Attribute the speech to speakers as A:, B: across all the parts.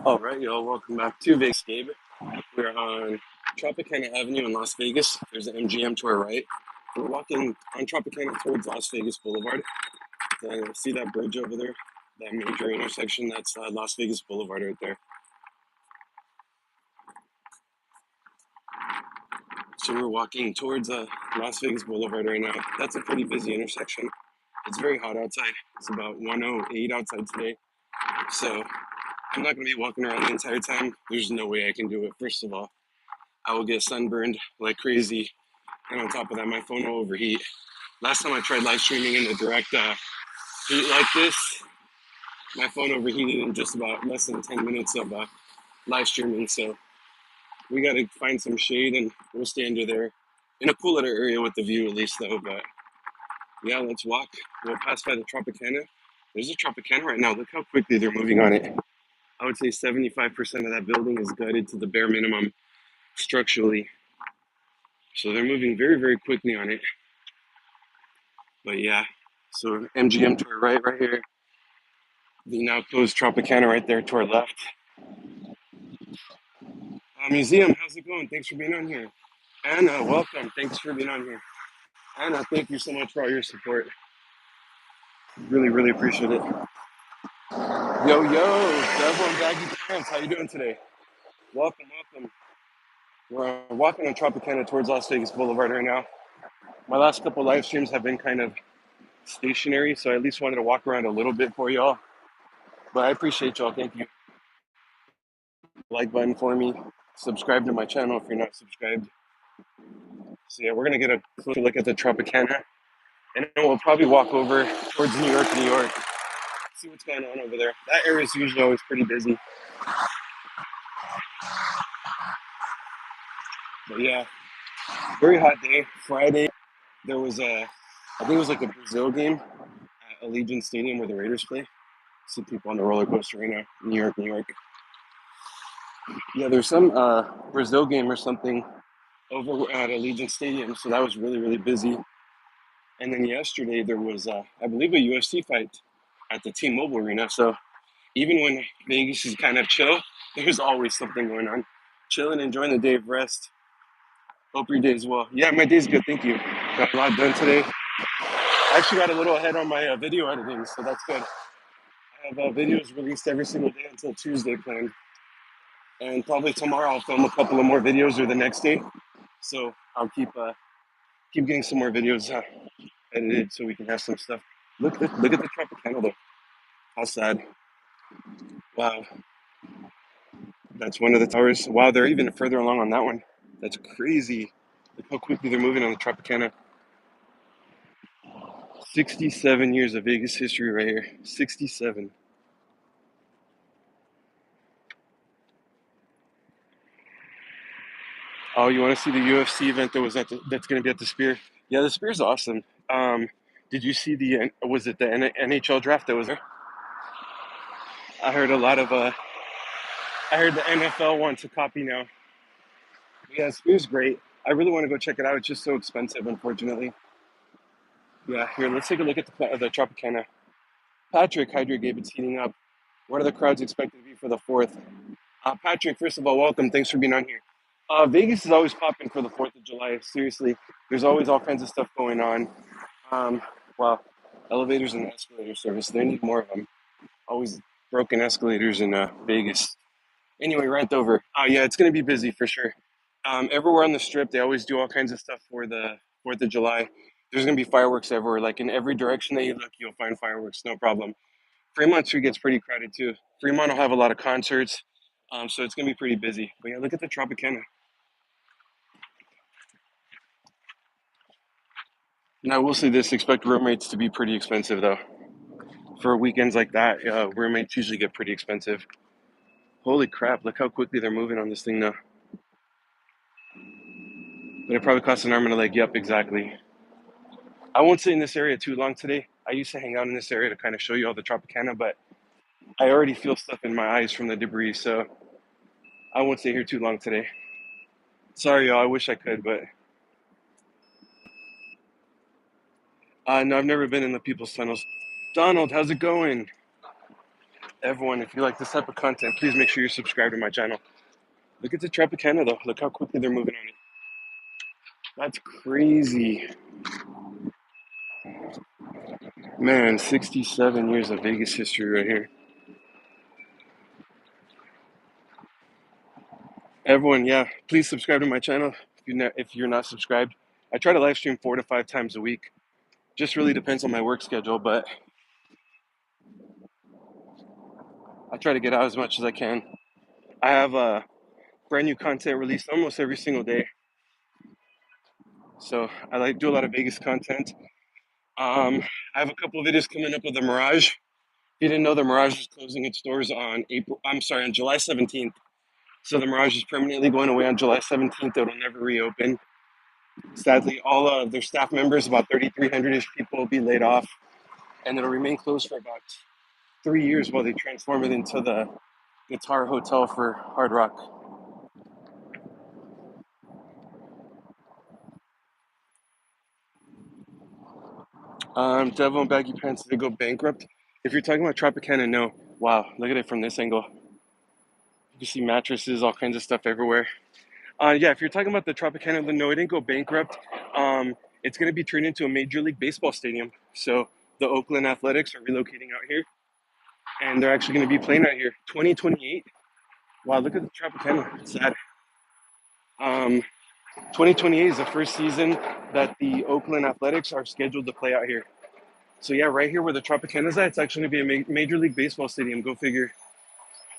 A: All right, y'all. Welcome back to Vegas, Gabe. We're on Tropicana Avenue in Las Vegas. There's an MGM to our right. We're walking on Tropicana towards Las Vegas Boulevard. See that bridge over there? That major intersection? That's Las Vegas Boulevard right there. So we're walking towards Las Vegas Boulevard right now. That's a pretty busy intersection. It's very hot outside. It's about 108 outside today. So I'm not going to be walking around the entire time. There's no way I can do it. First of all, I will get sunburned like crazy. And on top of that, my phone will overheat. Last time I tried live streaming in the direct heat like this, my phone overheated in just about less than 10 minutes of live streaming. So we got to find some shade and we'll stay under there in a cool little area with the view at least though. But yeah, let's walk. We'll pass by the Tropicana. There's a Tropicana right now. Look how quickly they're moving on it. I would say 75% of that building is gutted to the bare minimum structurally. So they're moving very, very quickly on it. But yeah, so MGM to our right here. The now closed Tropicana right there to our left. Museum, how's it going? Thanks for being on here. Anna, welcome. Thanks for being on here. Anna, thank you so much for all your support. Really, really appreciate it. Yo, Devil and Baggy Pants, how you doing today? Welcome, welcome. We're walking on Tropicana towards Las Vegas Boulevard right now. My last couple live streams have been kind of stationary, so I at least wanted to walk around a little bit for y'all. But I appreciate y'all. Thank you. Like button for me. Subscribe to my channel if you're not subscribed. So yeah, we're gonna get a closer look at the Tropicana, and then we'll probably walk over towards New York, see what's going on over there. That area is usually always pretty busy. But yeah, very hot day. Friday, there was I think it was like a Brazil game at Allegiant Stadium where the Raiders play. See people on the roller coaster right now, New York, New York. Yeah, there's some Brazil game or something over at Allegiant Stadium, so that was really, really busy. And then yesterday there was, I believe, a UFC fight at the T-Mobile Arena. So even when Vegas is kind of chill, there's always something going on. Chilling, enjoying the day of rest. Hope your day is well. Yeah, my day's good, thank you. Got a lot done today. I actually got a little ahead on my video editing, so that's good. I have videos released every single day until Tuesday planned. And probably tomorrow I'll film a couple of more videos or the next day. So I'll keep getting some more videos edited so we can have some stuff. Look at the Tropicana though. How sad. Wow. That's one of the towers. Wow, they're even further along on that one. That's crazy. Look how quickly they're moving on the Tropicana. 67 years of Vegas history right here. 67. Oh, you want to see the UFC event that's going to be at the Spear? Yeah, the Spear's awesome. Did you see was it the NHL draft that was there? I heard a lot of I heard the NFL wants a copy now. Yeah, Spear's great. I really want to go check it out. It's just so expensive, unfortunately. Yeah, here, let's take a look at the Tropicana. Patrick, Hydra Gabe, it's heating up. What are the crowds expected to be for the fourth? Patrick, first of all, welcome. Thanks for being on here. Vegas is always popping for the 4th of July. Seriously, there's always all kinds of stuff going on. Um, wow, elevators and escalator service. They need more of them. Always broken escalators in Vegas. Anyway, rant over. Yeah, it's going to be busy for sure. Everywhere on the strip, they always do all kinds of stuff for the 4th of July. There's going to be fireworks everywhere. Like in every direction that you look, you'll find fireworks, no problem. Fremont Street gets pretty crowded too. Fremont will have a lot of concerts, so it's going to be pretty busy. But yeah, look at the Tropicana. And I will say this, expect room rates to be pretty expensive though. For weekends like that, room rates usually get pretty expensive. Holy crap, look how quickly they're moving on this thing now. But it probably costs an arm and a leg. Yep, exactly. I won't stay in this area too long today. I used to hang out in this area to kind of show you all the Tropicana, but I already feel stuff in my eyes from the debris, so I won't stay here too long today. Sorry, y'all. I wish I could, but no, I've never been in the people's tunnels. Donald, how's it going? Everyone, if you like this type of content, please make sure you're subscribed to my channel. Look at the Tropicana though. Look how quickly they're moving on it. That's crazy. Man, 67 years of Vegas history right here. Everyone, yeah, please subscribe to my channel if you're not subscribed. I try to live stream 4 to 5 times a week. Just really depends on my work schedule, but I try to get out as much as I can. I have brand new content released almost every single day. So I like do a lot of Vegas content. I have a couple of videos coming up with the Mirage. If you didn't know, the Mirage is closing its doors on July 17th. So the Mirage is permanently going away on July 17th. It'll never reopen. Sadly, all of their staff members, about 3,300-ish people, will be laid off, and it'll remain closed for about 3 years while they transform it into the Guitar Hotel for Hard Rock. Devil and Baggy Pants, did they go bankrupt? If you're talking about Tropicana, no. Wow, look at it from this angle. You can see mattresses, all kinds of stuff everywhere. Yeah, if you're talking about the Tropicana, no, it didn't go bankrupt. It's going to be turned into a Major League Baseball stadium. So the Oakland Athletics are relocating out here, and they're actually going to be playing out here 2028. Wow, look at the Tropicana. It's sad. Um, 2028 is the first season that the Oakland Athletics are scheduled to play out here. So yeah, right here where the Tropicana is at, it's actually going to be a Major League Baseball stadium. Go figure.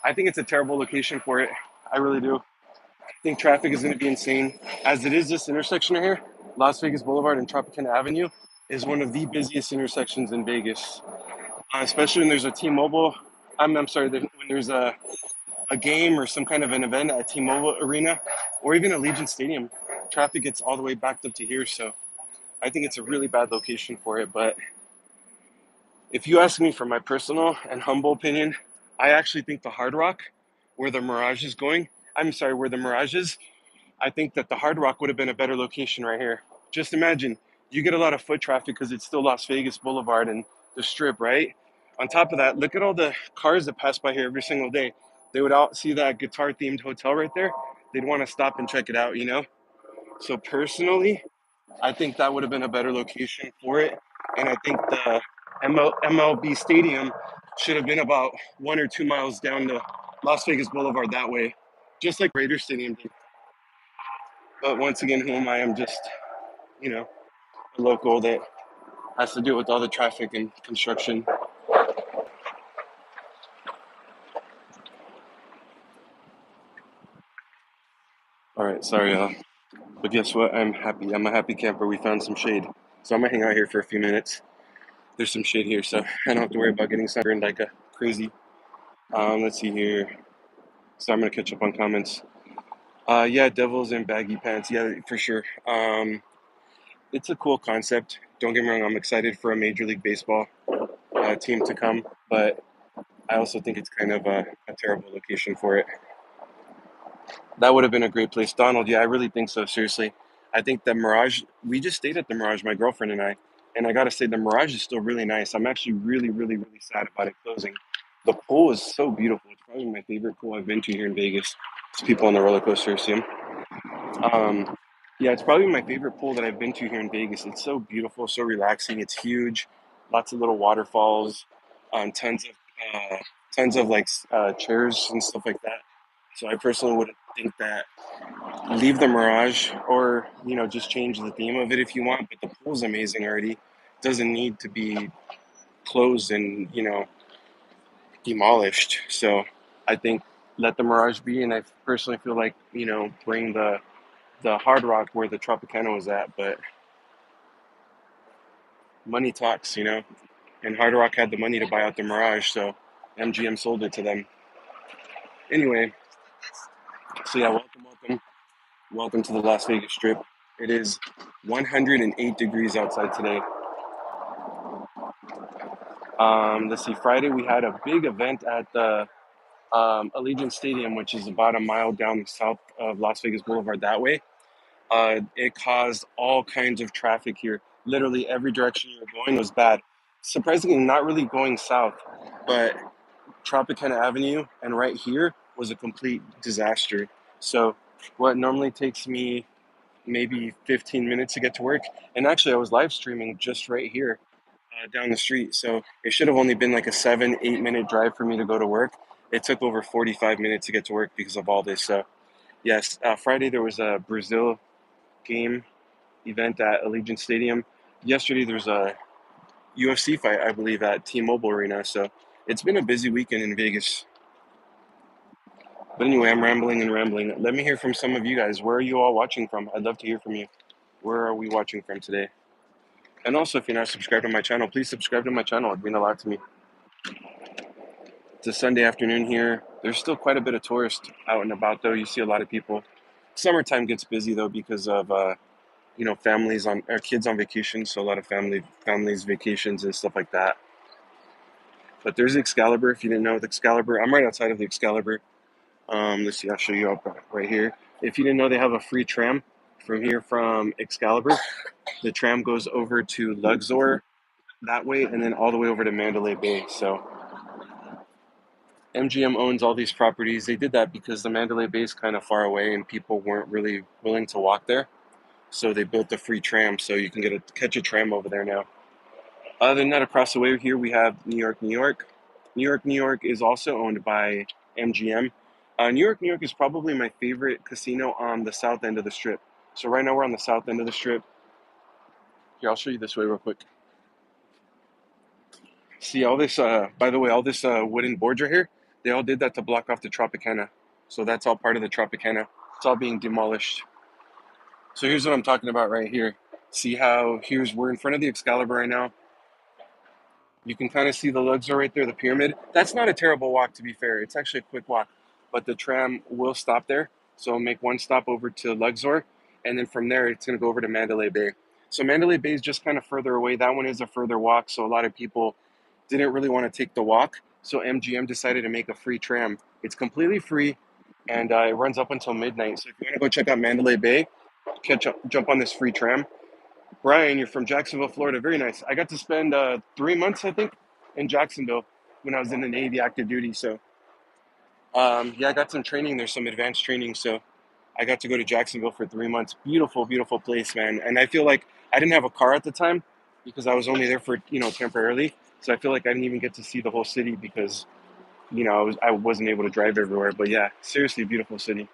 A: I think it's a terrible location for it. I really do. I think traffic is going to be insane. As it is, this intersection right here, Las Vegas Boulevard and Tropicana Avenue, is one of the busiest intersections in Vegas. Especially when there's a T-Mobile. I'm sorry, when there's a game or some kind of an event at T-Mobile Arena, or even Allegiant Stadium. Traffic gets all the way backed up to here, so I think it's a really bad location for it. But if you ask me for my personal and humble opinion, I actually think the Hard Rock, where the Mirage is going, where the Mirage is, I think that the Hard Rock would have been a better location right here. Just imagine, you get a lot of foot traffic because it's still Las Vegas Boulevard and the Strip, right? On top of that, look at all the cars that pass by here every single day. They would all see that guitar-themed hotel right there. They'd want to stop and check it out, you know? So personally, I think that would have been a better location for it. And I think the MLB Stadium should have been about 1 or 2 miles down the Las Vegas Boulevard that way, just like Raiders Stadium did. But once again, who am I? I'm just, you know, a local that has to deal with all the traffic and construction. All right, sorry, y'all. But guess what? I'm happy. I'm a happy camper. We found some shade. So I'm going to hang out here for a few minutes. There's some shade here, so I don't have to worry about getting sunburned like a crazy. Let's see here. So I'm going to catch up on comments. Yeah, Devils and Baggy Pants. Yeah, for sure. It's a cool concept. Don't get me wrong. I'm excited for a Major League Baseball team to come, but I also think it's kind of a terrible location for it. That would have been a great place. Donald, yeah, I really think so, seriously. I think the Mirage, we just stayed at the Mirage, my girlfriend and I gotta say, the Mirage is still really nice. I'm actually really, really, really sad about it closing. The pool is so beautiful. It's probably my favorite pool I've been to here in Vegas. It's people on the roller coaster, see them? Um, yeah, it's probably my favorite pool that I've been to here in Vegas. It's so beautiful, so relaxing. It's huge, lots of little waterfalls, tons of like chairs and stuff like that. So I personally would think that leave the Mirage, or just change the theme of it if you want. But the pool's amazing already. Doesn't need to be closed and demolished. So I think let the Mirage be, and I personally feel like bring the Hard Rock where the Tropicana was at. But money talks, and Hard Rock had the money to buy out the Mirage, so MGM sold it to them. Anyway, so yeah, welcome to the Las Vegas Strip. It is 108 degrees outside today. Let's see, Friday we had a big event at the Allegiant Stadium, which is about a mile down south of Las Vegas Boulevard that way. It caused all kinds of traffic here. Literally every direction you were going was bad. Surprisingly, not really going south, but Tropicana Avenue, and right here was a complete disaster. So what normally takes me maybe 15 minutes to get to work, and actually I was live streaming just right here down the street. So it should have only been like a 7, 8 minute drive for me to go to work. It took over 45 minutes to get to work because of all this. So yes, Friday there was a Brazil game event at Allegiant Stadium. Yesterday there was a UFC fight, I believe, at T-Mobile Arena. So it's been a busy weekend in Vegas. But anyway, I'm rambling and rambling. Let me hear from some of you guys. Where are you all watching from? I'd love to hear from you. Where are we watching from today? And also, if you're not subscribed to my channel, please subscribe to my channel. It'd mean a lot to me. It's a Sunday afternoon here. There's still quite a bit of tourists out and about, though. You see a lot of people. Summertime gets busy though because of families on or kids on vacation. So a lot of families vacations and stuff like that. But there's Excalibur. If you didn't know, the Excalibur. I'm right outside of the Excalibur. Let's see. I'll show you up right here. If you didn't know, they have a free tram from here from Excalibur. The tram goes over to Luxor that way, and then all the way over to Mandalay Bay. So MGM owns all these properties. They did that because the Mandalay Bay is kind of far away and people weren't really willing to walk there. So they built the free tram so you can catch a tram over there now. Other than that, across the way here we have New York, New York. New York is also owned by MGM. New York is probably my favorite casino on the south end of the strip. So right now we're on the south end of the strip. Here, I'll show you this way real quick. See all this, by the way, all this wooden boards right here, they all did that to block off the Tropicana. So that's all part of the Tropicana. It's all being demolished. So here's what I'm talking about right here. See how we're in front of the Excalibur right now. You can kind of see the Luxor right there, the pyramid. That's not a terrible walk, to be fair. It's actually a quick walk, but the tram will stop there. So it'll make one stop over to Luxor, and then from there, it's going to go over to Mandalay Bay. So Mandalay Bay is just kind of further away. That one is a further walk, so a lot of people didn't really want to take the walk. So MGM decided to make a free tram. It's completely free, and it runs up until midnight. So if you want to go check out Mandalay Bay, jump on this free tram. Brian, you're from Jacksonville, Florida. Very nice. I got to spend 3 months, I think, in Jacksonville when I was in the Navy active duty. So, yeah, I got some training there, some advanced training. So I got to go to Jacksonville for 3 months. Beautiful, beautiful place, man. And I feel like I didn't have a car at the time because I was only there for, temporarily. So I feel like I didn't even get to see the whole city because, I wasn't able to drive everywhere. But yeah, seriously, beautiful city.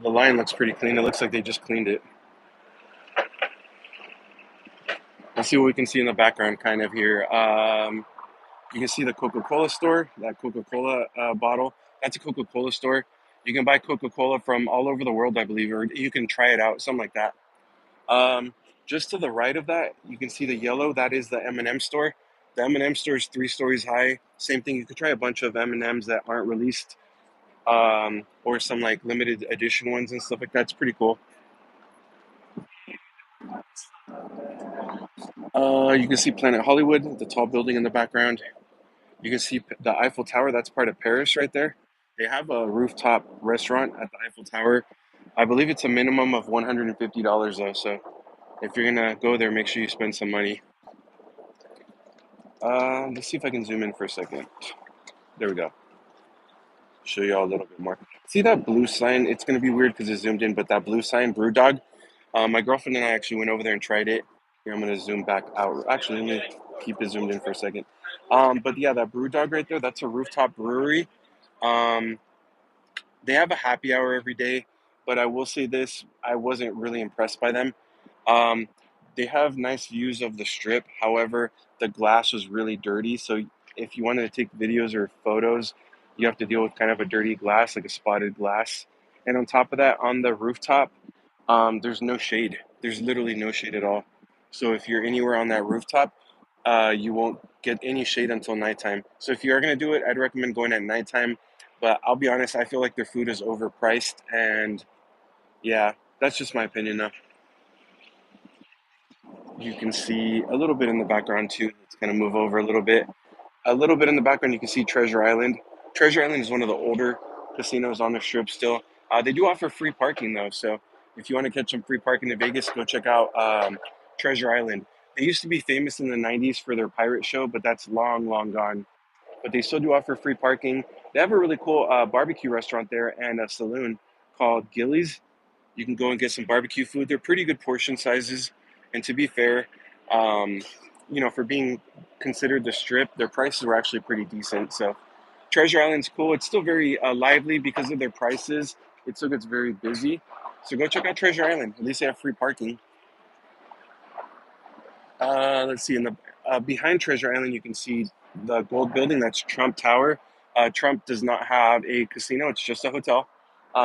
A: The line looks pretty clean. It looks like they just cleaned it. Let's see what we can see in the background kind of here. You can see the Coca-Cola store, that Coca-Cola bottle. That's a Coca-Cola store. You can buy Coca-Cola from all over the world, I believe, or you can try it out, something like that. Um, just to the right of that, you can see the yellow. That is the M&M store. The M&M store is 3 stories high. Same thing. You could try a bunch of M&Ms that aren't released, or some like limited edition ones and stuff like that. It's pretty cool. You can see Planet Hollywood, the tall building in the background. You can see the Eiffel Tower. That's part of Paris right there. They have a rooftop restaurant at the Eiffel Tower. I believe it's a minimum of $150 though. So if you're gonna go there, make sure you spend some money. Let's see if I can zoom in for a second. There we go. Show you all a little bit more. See that blue sign? It's gonna be weird because it's zoomed in, but that blue sign, Brew Dog. My girlfriend and I actually went over there and tried it. Here, I'm gonna zoom back out. Actually, let me keep it zoomed in for a second. But yeah, that Brew Dog right there, that's a rooftop brewery. Um, They have a happy hour every day, but I will say this: I wasn't really impressed by them. Um, they have nice views of the strip. However, the glass was really dirty. So if you wanted to take videos or photos, you have to deal with kind of a dirty glass, like a spotted glass. And on top of that, on the rooftop, there's no shade. There's literally no shade at all. So if you're anywhere on that rooftop, you won't get any shade until nighttime. So if you are gonna do it, I'd recommend going at nighttime. But I'll be honest, I feel like their food is overpriced, and yeah, that's just my opinion. Though you can see a little bit in the background too. Let's kind of move over a little bit. A little bit in the background, you can see Treasure Island. Treasure Island is one of the older casinos on the strip still. They do offer free parking though, so if you want to catch some free parking in Vegas, go check out Treasure Island. They used to be famous in the 90s for their pirate show, but that's long, long gone. But they still do offer free parking. They have a really cool barbecue restaurant there and a saloon called Gillies. You can go and get some barbecue food. They're pretty good portion sizes. And to be fair, um, for being considered the strip, their prices were actually pretty decent. So Treasure Island's cool. It's still very lively because of their prices. It still gets very busy. So go check out Treasure Island. At least they have free parking. Let's see. In the behind Treasure Island, you can see the gold building. That's Trump Tower. Trump does not have a casino. It's just a hotel.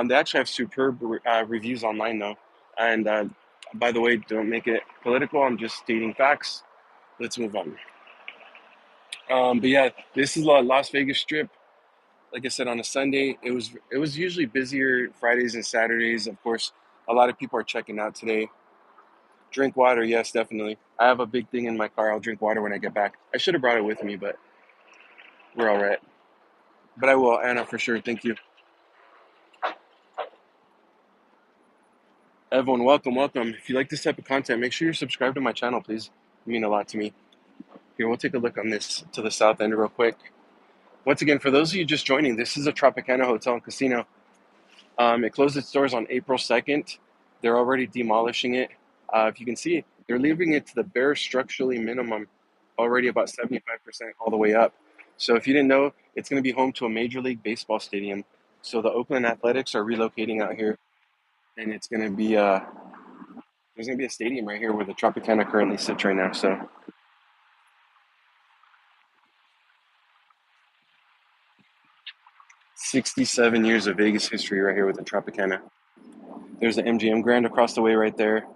A: They actually have superb reviews online, though. And by the way, don't make it political. I'm just stating facts. Let's move on. But yeah, this is the Las Vegas Strip. Like I said, on a Sunday, it was usually busier Fridays and Saturdays. Of course, a lot of people are checking out today. Drink water, yes, definitely. I have a big thing in my car. I'll drink water when I get back. I should have brought it with me, but we're all right. But I will, Anna, for sure. Thank you. Everyone, welcome, welcome. If you like this type of content, make sure you're subscribed to my channel, please. It mean a lot to me. Here, we'll take a look on this to the south end real quick. Once again, for those of you just joining, this is a Tropicana Hotel and Casino. It closed its doors on April 2nd. They're already demolishing it. If you can see, they're leaving it to the bare structurally minimum, already about 75% all the way up. So if you didn't know, it's going to be home to a Major League Baseball stadium. So the Oakland Athletics are relocating out here, and it's going to be there's going to be a stadium right here where the Tropicana currently sits right now. So 67 years of Vegas history right here with the Tropicana. There's the MGM Grand across the way right there.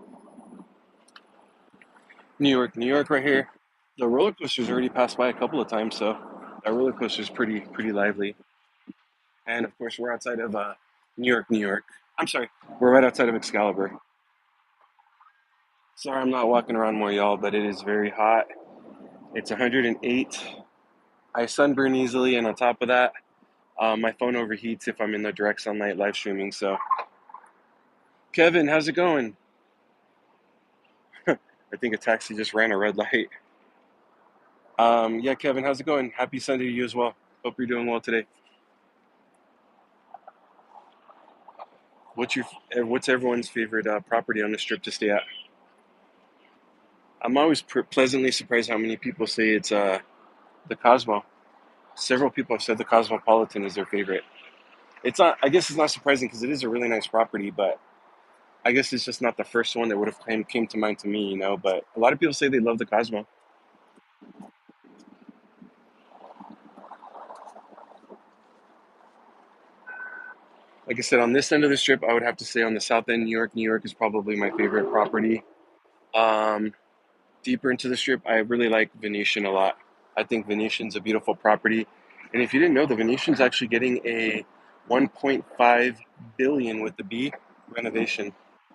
A: New York, New York, right here. The roller coaster's already passed by a couple of times, so that roller coaster's pretty lively. And of course, we're outside of New York, New York. I'm sorry, we're right outside of Excalibur. Sorry, I'm not walking around more, y'all, but it is very hot. It's 108. I sunburn easily, and on top of that, my phone overheats if I'm in the direct sunlight live streaming. So, Kevin, how's it going? I think a taxi just ran a red light. Yeah, Kevin, how's it going? Happy Sunday to you as well. Hope you're doing well today. What's everyone's favorite property on the strip to stay at? I'm always pleasantly surprised how many people say it's the Cosmo. Several people have said the Cosmopolitan is their favorite. It's not. I guess it's not surprising because it is a really nice property, but I guess it's just not the first one that would have came to mind to me, But a lot of people say they love the Cosmo. Like I said, on this end of the strip, I would have to say on the south end, New York. New York is probably my favorite property. Um, Deeper into the strip, I really like Venetian a lot. I think Venetian's a beautiful property. And if you didn't know, the Venetian's actually getting a 1.5 billion with the B renovation.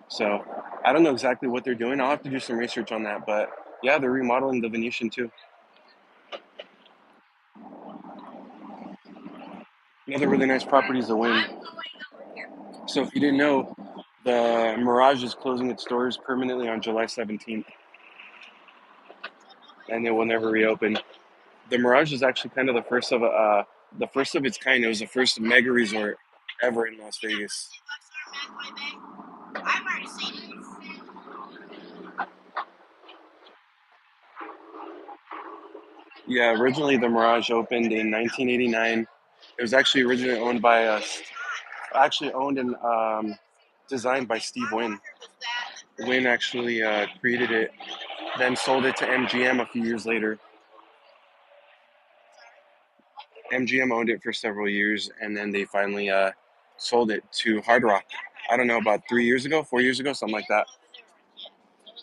A: So I don't know exactly what they're doing. I'll have to do some research on that. But yeah, they're remodeling the Venetian too. Another really nice property is the Wynn. So if you didn't know, the Mirage is closing its doors permanently on July 17th, and it will never reopen. The Mirage is actually kind of the first of its kind. It was the first mega resort ever in Las Vegas. Yeah, originally the Mirage opened in 1989. It was actually originally owned by us, actually owned and designed by Steve Wynn. Wynn actually created it, then sold it to MGM a few years later. MGM owned it for several years, and then they finally sold it to Hard Rock. I don't know, about 3 years ago, 4 years ago, something like that.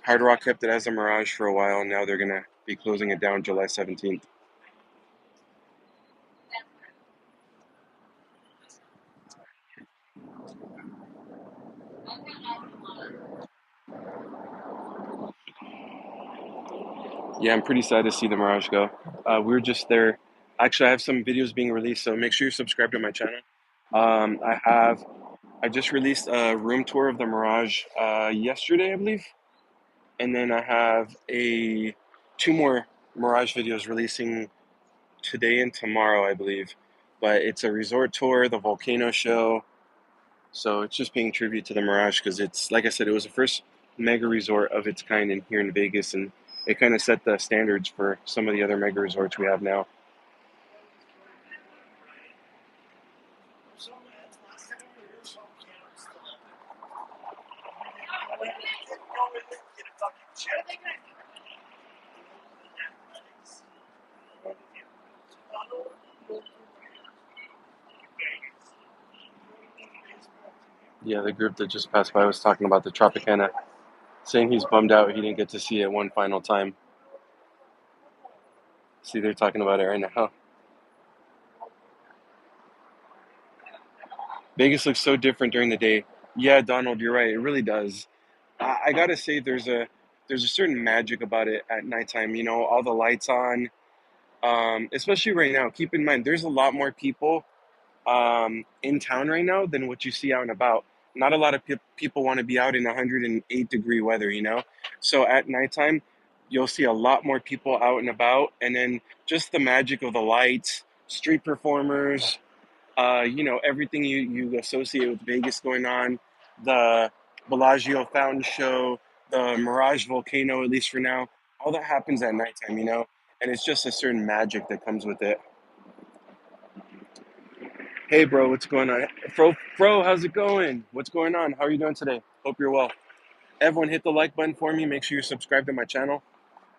A: Hard Rock kept it as a Mirage for a while, and now they're gonna be closing it down July 17th. Yeah, I'm pretty sad to see the Mirage go. We were just there. Actually, I have some videos being released, so make sure you subscribe to my channel. Um, I have I just released a room tour of the Mirage yesterday, I believe. and then I have a two more Mirage videos releasing today and tomorrow, I believe. But it's a resort tour, the volcano show. So it's just paying tribute to the Mirage because it's, like I said, it was the first mega resort of its kind in here in Vegas, and it kind of set the standards for some of the other mega resorts we have now. Yeah, the group that just passed by was talking about the Tropicana, saying he's bummed out he didn't get to see it one final time. See, they're talking about it right now. Vegas looks so different during the day. Yeah, Donald, you're right. It really does. I gotta say, there's a certain magic about it at nighttime. You know, all the lights on, especially right now. Keep in mind, there's a lot more people in town right now than what you see out and about. Not a lot of people want to be out in 108-degree weather, you know? So at nighttime, you'll see a lot more people out and about. And then just the magic of the lights, street performers, everything you associate with Vegas going on, the Bellagio fountain show, the Mirage volcano, at least for now, all that happens at nighttime, you know? And it's just a certain magic that comes with it. Hey, bro, what's going on? Bro, how's it going? What's going on? How are you doing today? Hope you're well. Everyone, hit the like button for me. Make sure you're subscribed to my channel.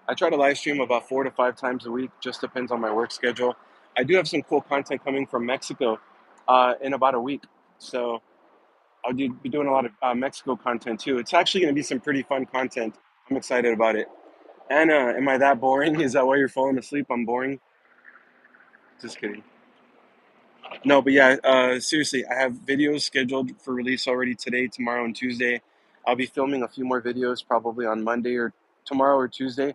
A: I try to live stream about 4 to 5 times a week. Just depends on my work schedule. I do have some cool content coming from Mexico in about a week. So be doing a lot of Mexico content too. It's actually going to be some pretty fun content. I'm excited about it. Anna, am I that boring? Is that why you're falling asleep? I'm boring? Just kidding. No, but yeah, seriously, I have videos scheduled for release already today, tomorrow, and Tuesday. I'll be filming a few more videos probably on Monday or tomorrow or Tuesday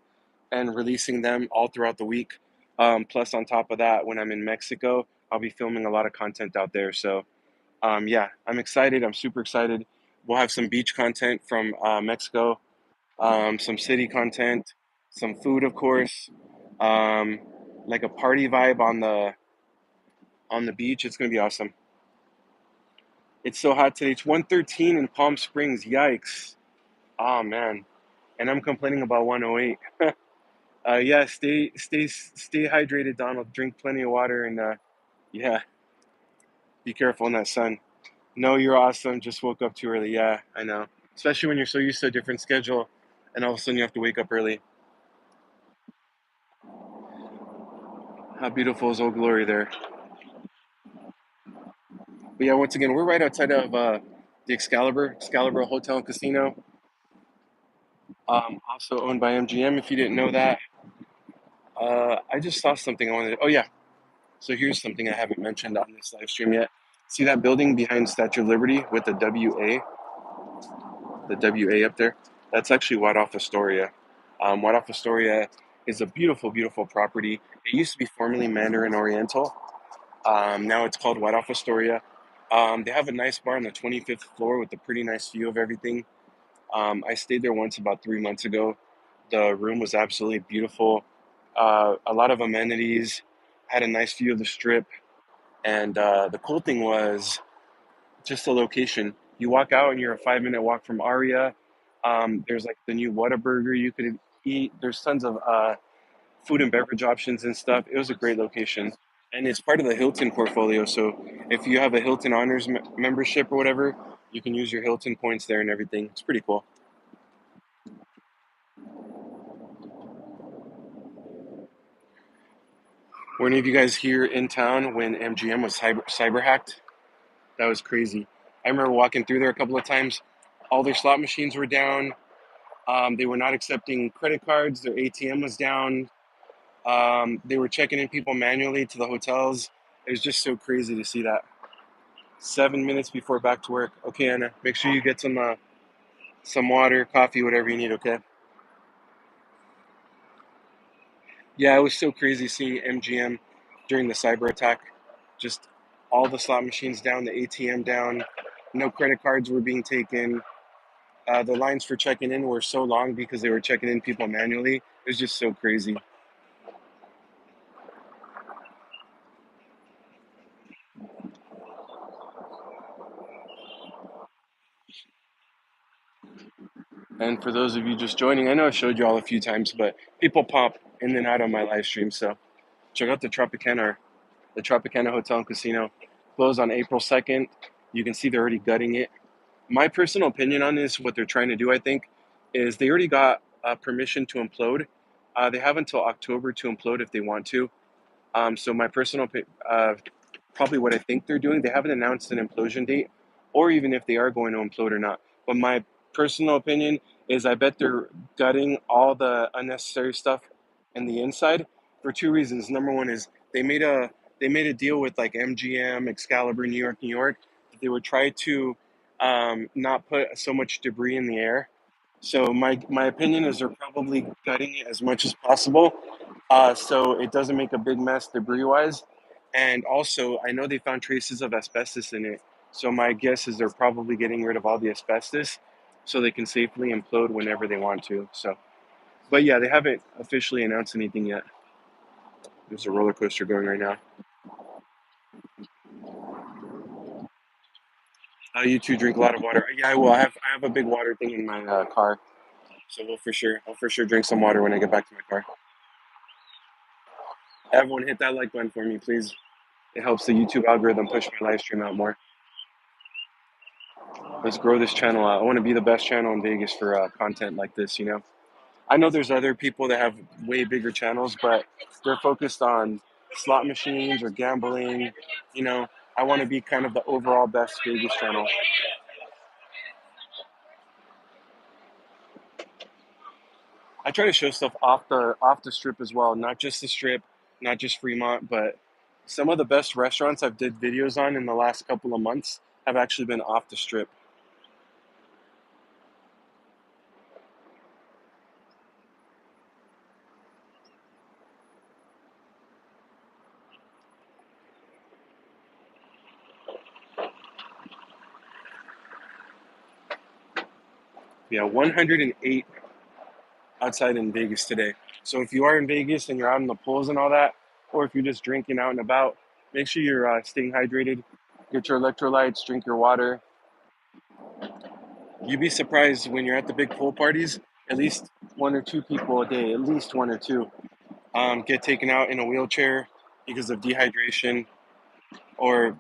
A: and releasing them all throughout the week. Plus, on top of that, when I'm in Mexico, I'll be filming a lot of content out there. So, yeah, I'm excited. I'm super excited. We'll have some beach content from Mexico, some city content, some food, of course, um, like a party vibe on the beach. It's gonna be awesome. It's so hot today. It's 113 in Palm Springs. Yikes. Oh man. And I'm complaining about 108. Yeah, stay hydrated, Donald. Drink plenty of water and yeah, be careful in that sun. No, you're awesome. Just woke up too early. Yeah, I know. Especially when you're so used to a different schedule and all of a sudden you have to wake up early. How beautiful is Old Glory there. But yeah, once again, we're right outside of the Excalibur Hotel and Casino. Also owned by MGM, if you didn't know that. I just saw something I wanted. Oh yeah, so here's something I haven't mentioned on this live stream yet. See that building behind Statue of Liberty with the WA up there? That's actually White Off Astoria. White Off Astoria is a beautiful, beautiful property. It used to be formerly Mandarin Oriental. Now it's called White Off Astoria. They have a nice bar on the 25th floor with a pretty nice view of everything. I stayed there once about 3 months ago. The room was absolutely beautiful. A lot of amenities, had a nice view of the strip. And the cool thing was just the location. You walk out and you're a 5 minute walk from Aria. There's like the new Whataburger you could eat. There's tons of food and beverage options and stuff. It was a great location. And it's part of the Hilton portfolio. So if you have a Hilton Honors membership or whatever, you can use your Hilton points there and everything. It's pretty cool. Were any of you guys here in town when MGM was cyber hacked? That was crazy. I remember walking through there a couple of times. All their slot machines were down. They were not accepting credit cards. Their ATM was down. They were checking in people manually to the hotels. It was just so crazy to see that. 7 minutes before back to work. Okay, Anna, make sure you get some water, coffee, whatever you need. Okay. Yeah, it was so crazy seeing MGM during the cyber attack. Just all the slot machines down, the ATM down. No credit cards were being taken. The lines for checking in were so long because they were checking in people manually. It was just so crazy. And for those of you just joining, I know I showed you all a few times, but people pop in and out on my live stream. So check out the Tropicana Hotel and Casino. Closed on April 2nd. You can see they're already gutting it. My personal opinion on this, what they're trying to do, I think, is they already got permission to implode. They have until October to implode if they want to. So my personal, probably what I think they're doing, they haven't announced an implosion date, or even if they are going to implode or not. But my personal opinion is, I bet they're gutting all the unnecessary stuff in the inside for two reasons. Number one is they made a deal with like MGM, Excalibur, New York. That they would try to not put so much debris in the air. So my opinion is they're probably gutting it as much as possible, so it doesn't make a big mess debris wise. And also, I know they found traces of asbestos in it. So my guess is they're probably getting rid of all the asbestos so they can safely implode whenever they want to. So, but yeah, they haven't officially announced anything yet. There's a roller coaster going right now. You two drink a lot of water. Yeah, I will. I have a big water thing in my car, so I'll for sure drink some water when I get back to my car. Everyone, hit that like button for me, please. It helps the YouTube algorithm push my live stream out more. Let's grow this channel out. I want to be the best channel in Vegas for content like this. I know there's other people that have way bigger channels, but they're focused on slot machines or gambling. You know, I want to be kind of the overall best Vegas channel. I try to show stuff off the strip as well, not just the strip, not just Fremont, but some of the best restaurants I've did videos on in the last couple of months have actually been off the strip. Yeah, 108 outside in Vegas today. So if you are in Vegas and you're out in the pools and all that, or if you're just drinking out and about, make sure you're staying hydrated. Get your electrolytes, drink your water. You'd be surprised when you're at the big pool parties. At least one or two people a day, at least one or two, get taken out in a wheelchair because of dehydration or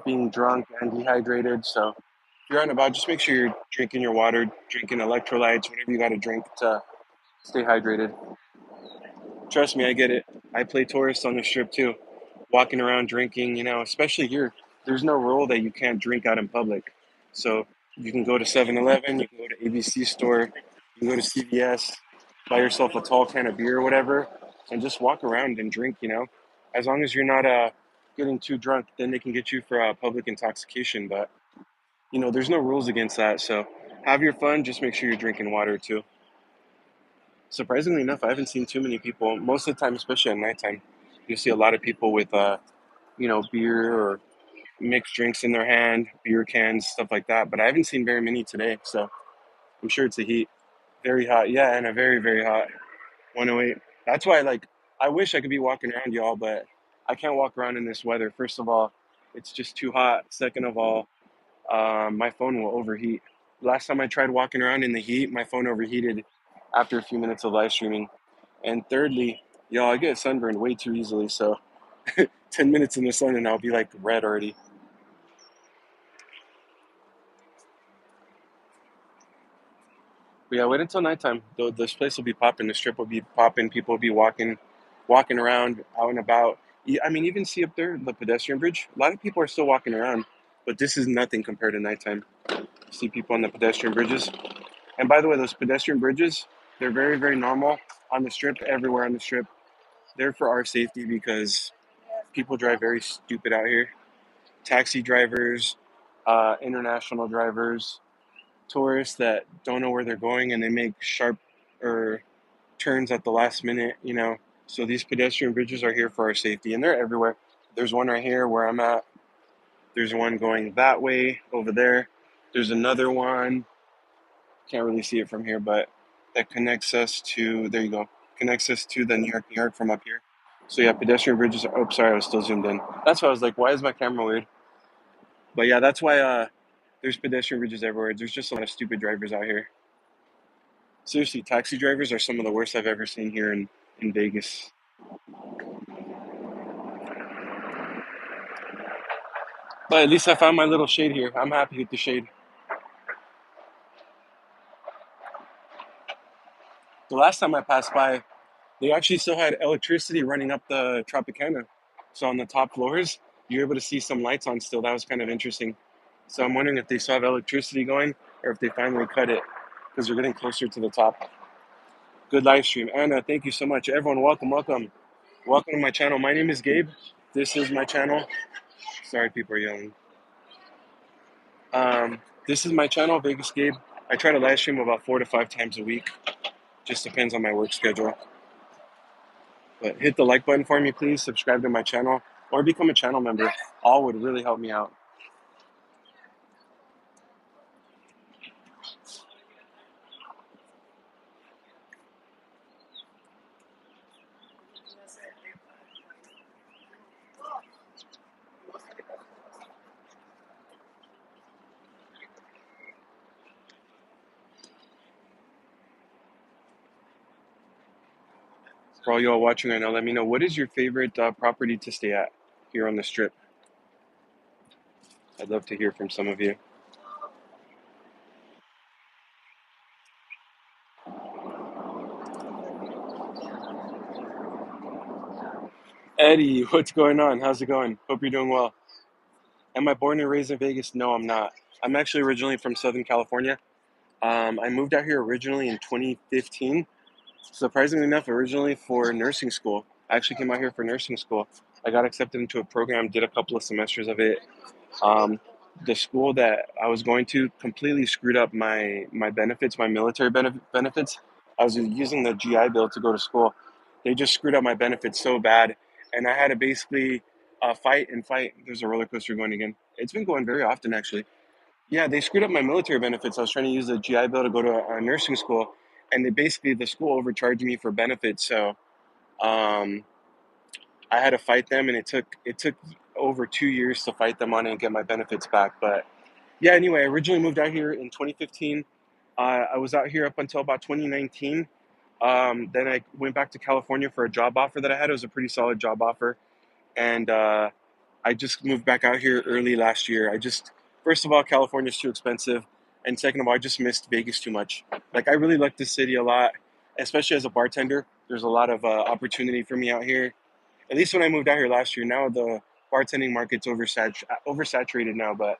A: being drunk and dehydrated. So if you're out and about, just make sure you're drinking your water, drinking electrolytes, whatever you got to drink to stay hydrated. Trust me, I get it. I play tourist on the strip too, walking around drinking, especially here. There's no rule that you can't drink out in public. So you can go to 7-Eleven, you can go to ABC store, you can go to CVS, buy yourself a tall can of beer or whatever, and just walk around and drink. As long as you're not getting too drunk, then they can get you for public intoxication. But, there's no rules against that. So have your fun, just make sure you're drinking water too. Surprisingly enough, I haven't seen too many people. Most of the time, especially at nighttime, you see a lot of people with, beer or mixed drinks in their hand, beer cans, stuff like that. But I haven't seen very many today, so I'm sure it's the heat. Very hot, yeah, and a very, very hot 108. That's why, like, I wish I could be walking around, y'all, but I can't walk around in this weather. First of all, it's just too hot. Second of all, my phone will overheat. Last time I tried walking around in the heat, my phone overheated after a few minutes of live streaming. And thirdly, y'all, I get sunburned way too easily. So 10 minutes in the sun and I'll be like red already. But yeah, wait until nighttime. This place will be popping. The strip will be popping. People will be walking around, out and about. I mean, even see up there the pedestrian bridge. A lot of people are still walking around, but this is nothing compared to nighttime. See people on the pedestrian bridges. And by the way, those pedestrian bridges, they're very, very normal on the strip, everywhere on the strip. They're for our safety because people drive very stupid out here. Taxi drivers, international drivers, tourists that don't know where they're going and they make sharp or turns at the last minute. So these pedestrian bridges are here for our safety and they're everywhere. There's one right here where I'm at. There's one going that way over there. There's another one Can't really see it from here, but that connects us to, there you go, connects us to the New York from up here. So yeah, pedestrian bridges are, oh, sorry, I was still zoomed in. That's why I was like, why is my camera weird? But yeah, that's why there's pedestrian bridges everywhere. There's just a lot of stupid drivers out here. Seriously, taxi drivers are some of the worst I've ever seen here in Vegas. But at least I found my little shade here. I'm happy with the shade. The last time I passed by, they actually still had electricity running up the Tropicana. So on the top floors, you're able to see some lights on still. That was kind of interesting. So I'm wondering if they still have electricity going or if they finally cut it because they're getting closer to the top. Good live stream. Anna, thank you so much. Everyone, welcome, welcome. Welcome to my channel. My name is Gabe. This is my channel. Sorry, people are yelling. This is my channel, Vegas Gabe. I try to live stream about 4 to 5 times a week. Just depends on my work schedule. But hit the like button for me, please. Subscribe to my channel or become a channel member. All would really help me out. For all y'all watching right now, let me know what is your favorite property to stay at here on the strip. I'd love to hear from some of you. Eddie, what's going on? How's it going? Hope you're doing well. Am I born and raised in Vegas? No, I'm not. I'm actually originally from Southern California. I moved out here originally in 2015. Surprisingly enough, originally for nursing school. I actually came out here for nursing school. I got accepted into a program, did a couple of semesters of it. Um, the school that I was going to completely screwed up my benefits, my military benefits. I was using the GI Bill to go to school. They just screwed up my benefits so bad, and I had to basically fight and fight. There's a roller coaster going again. It's been going very often actually. Yeah, they screwed up my military benefits. I was trying to use the GI Bill to go to a nursing school, and they basically the school overcharged me for benefits. So um, I had to fight them, and it took over 2 years to fight them on it and get my benefits back. But yeah, anyway, I originally moved out here in 2015. I was out here up until about 2019. Then I went back to California for a job offer that I had. It was a pretty solid job offer, and I just moved back out here early last year. First of all, California's too expensive, and second of all, I just missed Vegas too much. Like I really like this city a lot, especially as a bartender. There's a lot of opportunity for me out here. At least when I moved out here last year. Now the bartending market's oversaturated now, but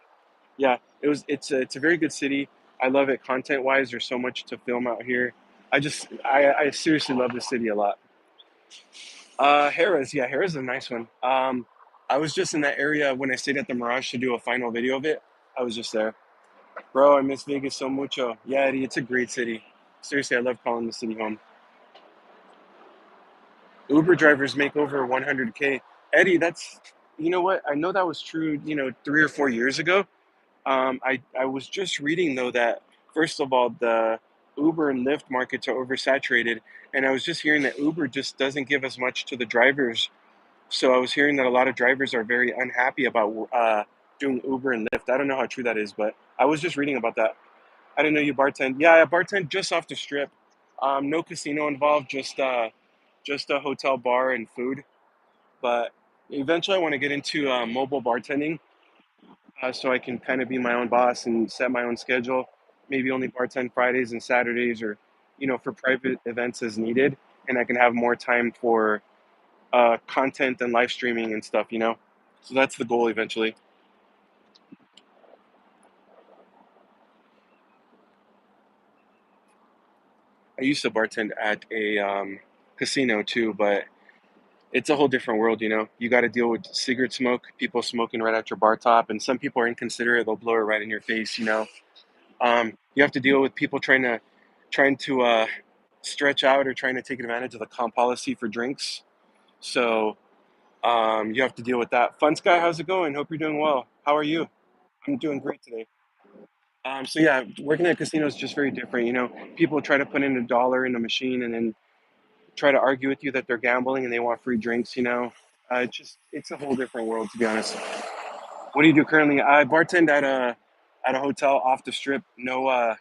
A: yeah, it's a very good city. I love it content wise. There's so much to film out here. I seriously love the city a lot. Harrah's, yeah, Harrah's a nice one. I was just in that area when I stayed at the Mirage to do a final video of it. I was just there. Bro, I miss Vegas so mucho. Yeah, Eddie, it's a great city. Seriously, I love calling the city home. Uber drivers make over 100K. Eddie, you know what? I know that was true, 3 or 4 years ago. I was just reading though that first of all, the Uber and Lyft markets are oversaturated, and I was just hearing that Uber just doesn't give as much to the drivers. So I was hearing that a lot of drivers are very unhappy about doing Uber and Lyft. I don't know how true that is, but I was just reading about that. I didn't know you bartend. Yeah, I bartend just off the strip. No casino involved, just a hotel bar and food. But eventually, I want to get into mobile bartending, so I can kind of be my own boss and set my own schedule. Maybe only bartend Fridays and Saturdays, or for private events as needed, and I can have more time for content and live streaming and stuff. So that's the goal eventually. I used to bartend at a casino too, but it's a whole different world. You got to deal with cigarette smoke, people smoking right at your bar top, and some people are inconsiderate. They'll blow it right in your face. You have to deal with people trying to stretch out or trying to take advantage of the comp policy for drinks. So you have to deal with that. Fun Sky, how's it going? Hope you're doing well. How are you? I'm doing great today. So yeah, working at casinos is just very different. People try to put in $1 in a machine and then try to argue with you that they're gambling and they want free drinks. It's a whole different world, to be honest. What do you do currently? I bartend at a hotel off the strip. No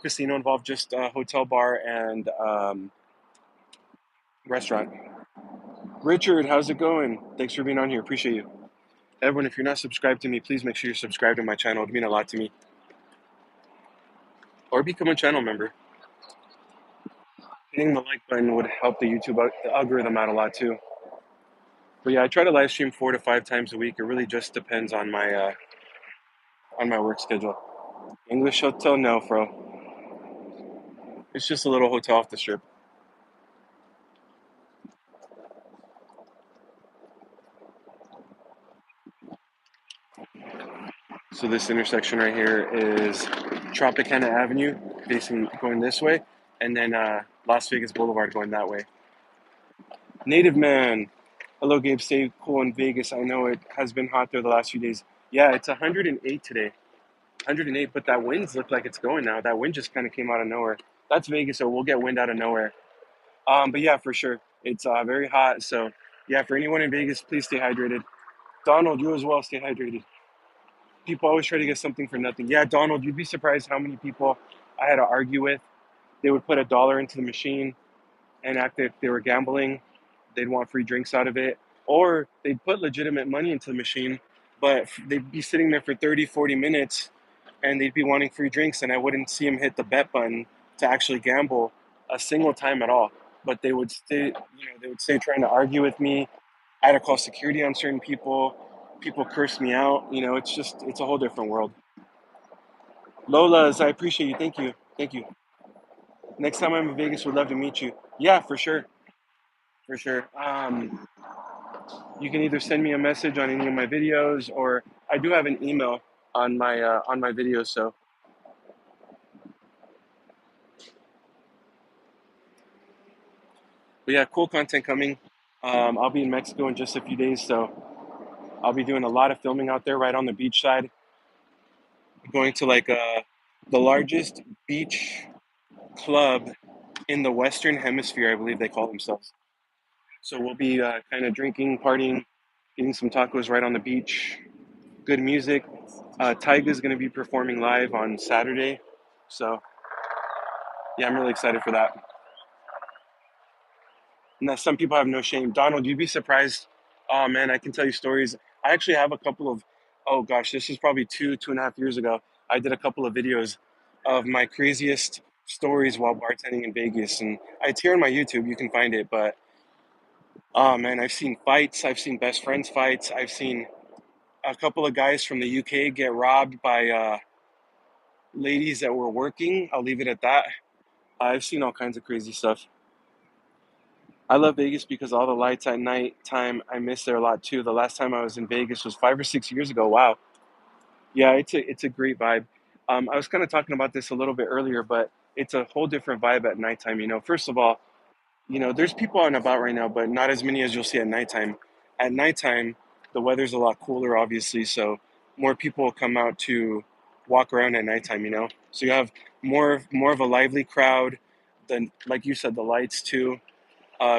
A: casino involved, just a hotel bar and restaurant. Richard, how's it going? Thanks for being on here. Appreciate you. Everyone, if you're not subscribed to me, please make sure you're subscribed to my channel. It would mean a lot to me. Or become a channel member. Hitting the like button would help the algorithm out a lot too. But yeah, I try to live stream 4 to 5 times a week. It really just depends on my work schedule. English hotel, no, bro. It's just a little hotel off the strip. So this intersection right here is Tropicana Avenue, facing going this way, and then Las Vegas Boulevard going that way. Native Man. Hello, Gabe. Stay cool in Vegas. I know it has been hot there the last few days. Yeah, it's 108 today. 108, but that wind's look like it's going now. That wind just kind of came out of nowhere. That's Vegas, so we'll get wind out of nowhere. But yeah, for sure. It's very hot. So yeah, for anyone in Vegas, please stay hydrated. Donald, you as well, stay hydrated. People always try to get something for nothing. Yeah, Donald, you'd be surprised how many people I had to argue with. They would put $1 into the machine and act like they were gambling. They'd want free drinks out of it. Or they'd put legitimate money into the machine, but they'd be sitting there for 30, 40 minutes and they'd be wanting free drinks, and I wouldn't see them hit the bet button to actually gamble a single time at all. But they would stay trying to argue with me. I had to call security on certain people. People curse me out. It's a whole different world. Lola's, I appreciate you. Thank you. Thank you. Next time I'm in Vegas, would love to meet you. Yeah, for sure. For sure. You can either send me a message on any of my videos, or I do have an email on my videos. So, but yeah, cool content coming. I'll be in Mexico in just a few days, so I'll be doing a lot of filming out there, right on the beach side. Going to the largest beach club in the Western Hemisphere, I believe they call themselves. So we'll be kind of drinking, partying, eating some tacos right on the beach. Good music. Tyga's going to be performing live on Saturday. So yeah, I'm really excited for that. And that some people have no shame. Donald, you'd be surprised. Oh man, I can tell you stories. I actually have a couple of, oh gosh, this is probably 2.5 years ago. I did a couple of videos of my craziest stories while bartending in Vegas. And it's here on my YouTube. You can find it. But oh man, I've seen fights. I've seen best friends fights. I've seen a couple of guys from the UK get robbed by ladies that were working. I'll leave it at that. I've seen all kinds of crazy stuff. I love Vegas because all the lights at night time, I miss there a lot too. The last time I was in Vegas was 5 or 6 years ago. Wow. Yeah, it's a great vibe. I was kind of talking about this a little bit earlier, but it's a whole different vibe at nighttime. First of all, there's people out and about right now, but not as many as you'll see at nighttime. At nighttime, the weather's a lot cooler, obviously, so more people will come out to walk around at nighttime. So you have more of a lively crowd. Then, like you said, the lights too.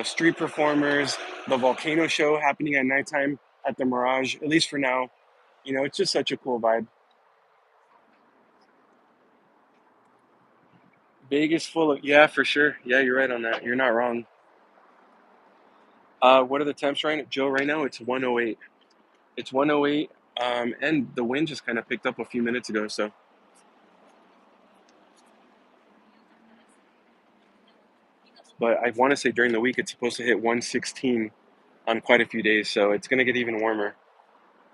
A: Street performers, the volcano show happening at nighttime at the Mirage, at least for now. It's just such a cool vibe. Vegas full of, yeah, for sure. Yeah, you're right on that. You're not wrong. What are the temps right now? Joe, right now it's 108. It's 108, and the wind just kind of picked up a few minutes ago. So, but I want to say during the week it's supposed to hit 116 on quite a few days. So it's going to get even warmer.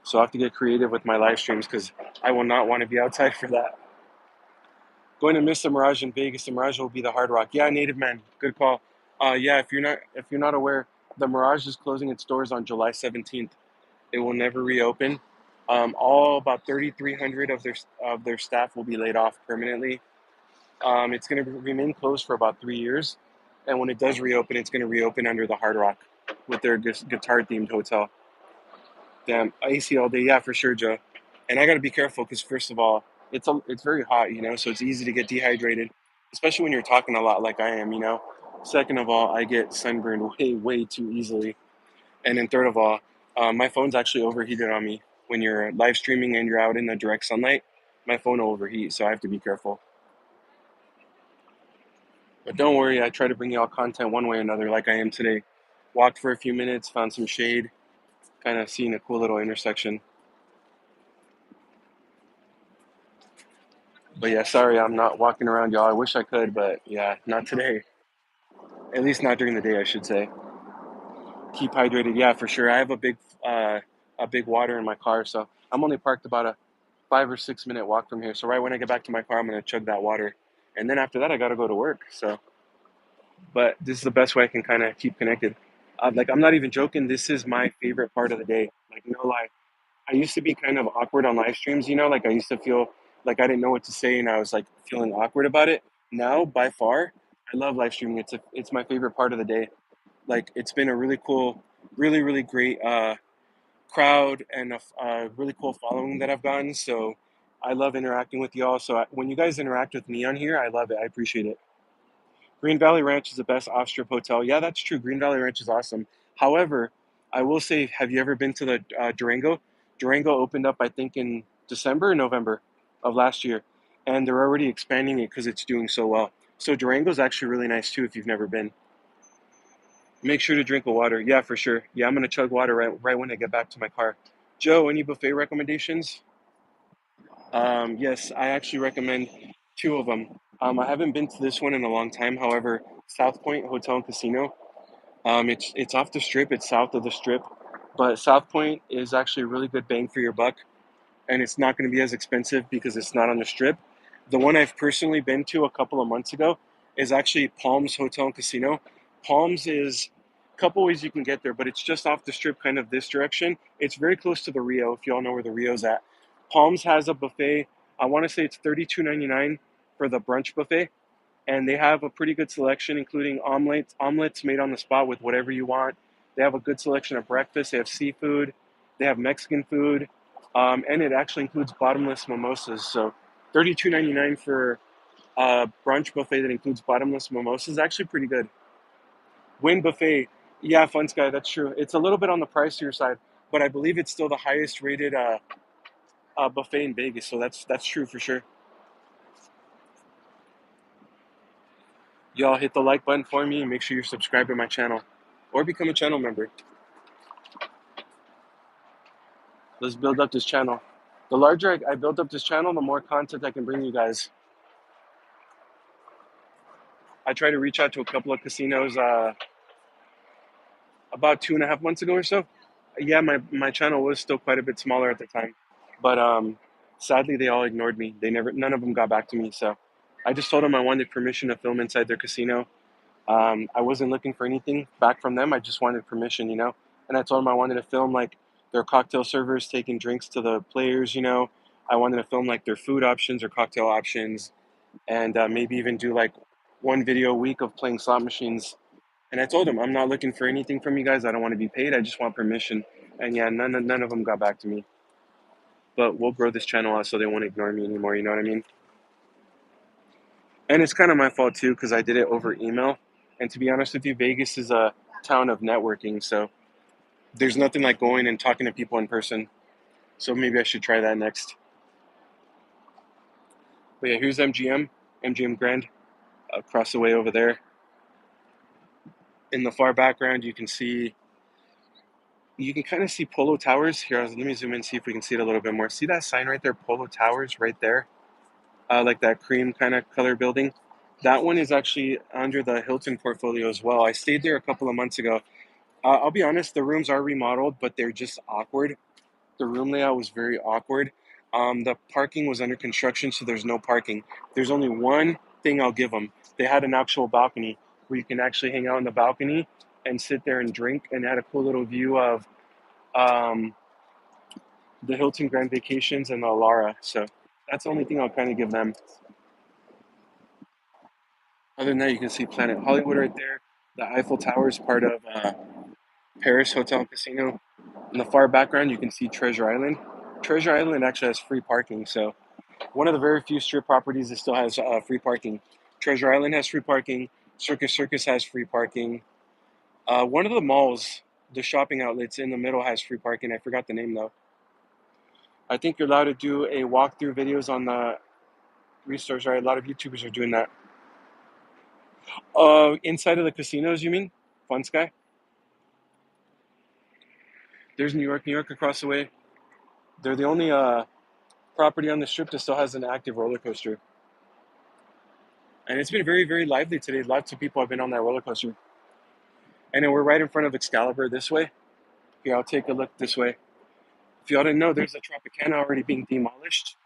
A: So I have to get creative with my live streams because I will not want to be outside for that. Going to miss the Mirage in Vegas. The Mirage will be the Hard Rock. Yeah, Native Man, good call. Yeah, if you're not aware, the Mirage is closing its doors on July 17th. It will never reopen. All about 3,300 of their staff will be laid off permanently. It's going to remain closed for about 3 years, and when it does reopen, it's going to reopen under the Hard Rock with their guitar themed hotel. Damn, AC all day. Yeah, for sure, Joe. And I got to be careful because first of all, it's very hot, so it's easy to get dehydrated, especially when you're talking a lot like I am. Second of all, I get sunburned way too easily, and then third of all, my phone's actually overheated on me. When you're live streaming and you're out in the direct sunlight, my phone will overheat, so I have to be careful. But don't worry, I try to bring y'all content one way or another, like I am today. Walked for a few minutes, found some shade, kind of seeing a cool little intersection. But yeah, sorry, I'm not walking around, y'all. I wish I could, but yeah, not today. At least not during the day, I should say. Keep hydrated, yeah, for sure. I have a big water in my car, so I'm only parked about a 5 or 6 minute walk from here. So right when I get back to my car, I'm gonna chug that water, and then after that, I gotta go to work. So, but this is the best way I can kind of keep connected. Like I'm not even joking. This is my favorite part of the day. Like no lie. I used to be kind of awkward on live streams. Like I used to feel like I didn't know what to say and I was like feeling awkward about it. Now, by far, I love live streaming. It's my favorite part of the day. Like it's been a really cool, really great crowd and a really cool following that I've gotten. So I love interacting with y'all. So when you guys interact with me on here, I love it. I appreciate it. Green Valley Ranch is the best off-strip hotel. Yeah, that's true. Green Valley Ranch is awesome. However, I will say, have you ever been to the Durango? Durango opened up, I think, in December or November of last year, and they're already expanding it because it's doing so well. So Durango is actually really nice too if you've never been. Make sure to drink a water. Yeah, for sure. Yeah, I'm gonna chug water right when I get back to my car. Joe, any buffet recommendations? Yes, I actually recommend two of them. I haven't been to this one in a long time. However, South Point Hotel and Casino. It's off the strip. It's south of the strip, but South Point is actually a really good bang for your buck, and it's not going to be as expensive because it's not on the strip. The one I've personally been to a couple of months ago is actually Palms Hotel and Casino. Palms is a couple ways you can get there, but it's just off the strip, kind of this direction. It's very close to the Rio, if you all know where the Rio's at. Palms has a buffet. I want to say it's $32.99 for the brunch buffet, and they have a pretty good selection, including omelets made on the spot with whatever you want. They have a good selection of breakfast. They have seafood. They have Mexican food, and it actually includes bottomless mimosas. So, $32.99 for a brunch buffet that includes bottomless mimosas is actually pretty good. Win buffet, yeah, Fun Sky, that's true. It's a little bit on the pricier side, but I believe it's still the highest rated buffet in Vegas. So that's true for sure. Y'all hit the like button for me and make sure you're subscribed to my channel or become a channel member. Let's build up this channel. The larger I build up this channel, the more content I can bring you guys. I tried to reach out to a couple of casinos about 2.5 months ago or so. Yeah, my channel was still quite a bit smaller at the time, but sadly they all ignored me. None of them got back to me. So I just told them I wanted permission to film inside their casino. I wasn't looking for anything back from them. I just wanted permission. And I told them I wanted to film like their cocktail servers taking drinks to the players. I wanted to film like their food options or cocktail options, and maybe even do like one video a week of playing slot machines. And I told them I'm not looking for anything from you guys. I don't want to be paid. I just want permission. And yeah, none of them got back to me. But we'll grow this channel out so they won't ignore me anymore. You know what I mean? And it's kind of my fault too because I did it over email. And to be honest with you, Vegas is a town of networking, so there's nothing like going and talking to people in person. So maybe I should try that next. But yeah, here's MGM Grand, across the way over there. In the far background, you can kind of see Polo Towers. Here, let me zoom in, see if we can see it a little bit more. See that sign right there, Polo Towers, right there, like that cream kind of color building. That one is actually under the Hilton portfolio as well. I stayed there a couple of months ago. I'll be honest, the rooms are remodeled, but they're just awkward. The room layout was very awkward. The parking was under construction, so there's no parking. There's only one thing I'll give them. They had an actual balcony where you can actually hang out on the balcony and sit there and drink, and had a cool little view of um, the Hilton Grand Vacations and the Alara. So that's the only thing I'll kind of give them. Other than that, you can see Planet Hollywood right there. The Eiffel Tower is part of Paris Hotel and Casino. In the far background, you can see Treasure Island. Treasure Island actually has free parking, so One of the very few strip properties that still has free parking. Treasure Island has free parking. Circus Circus has free parking. One of the malls, the shopping outlets in the middle has free parking. I forgot the name though. I think you're allowed to do a walkthrough videos on the restores, right? A lot of YouTubers are doing that. Inside of the casinos, you mean? Fun Sky? There's New York across the way. They're the only property on the strip that still has an active roller coaster. And it's been very, very lively today. Lots of people have been on that roller coaster. And then we're right in front of Excalibur this way. Here, I'll take a look this way. If y'all didn't know, there's a Tropicana already being demolished.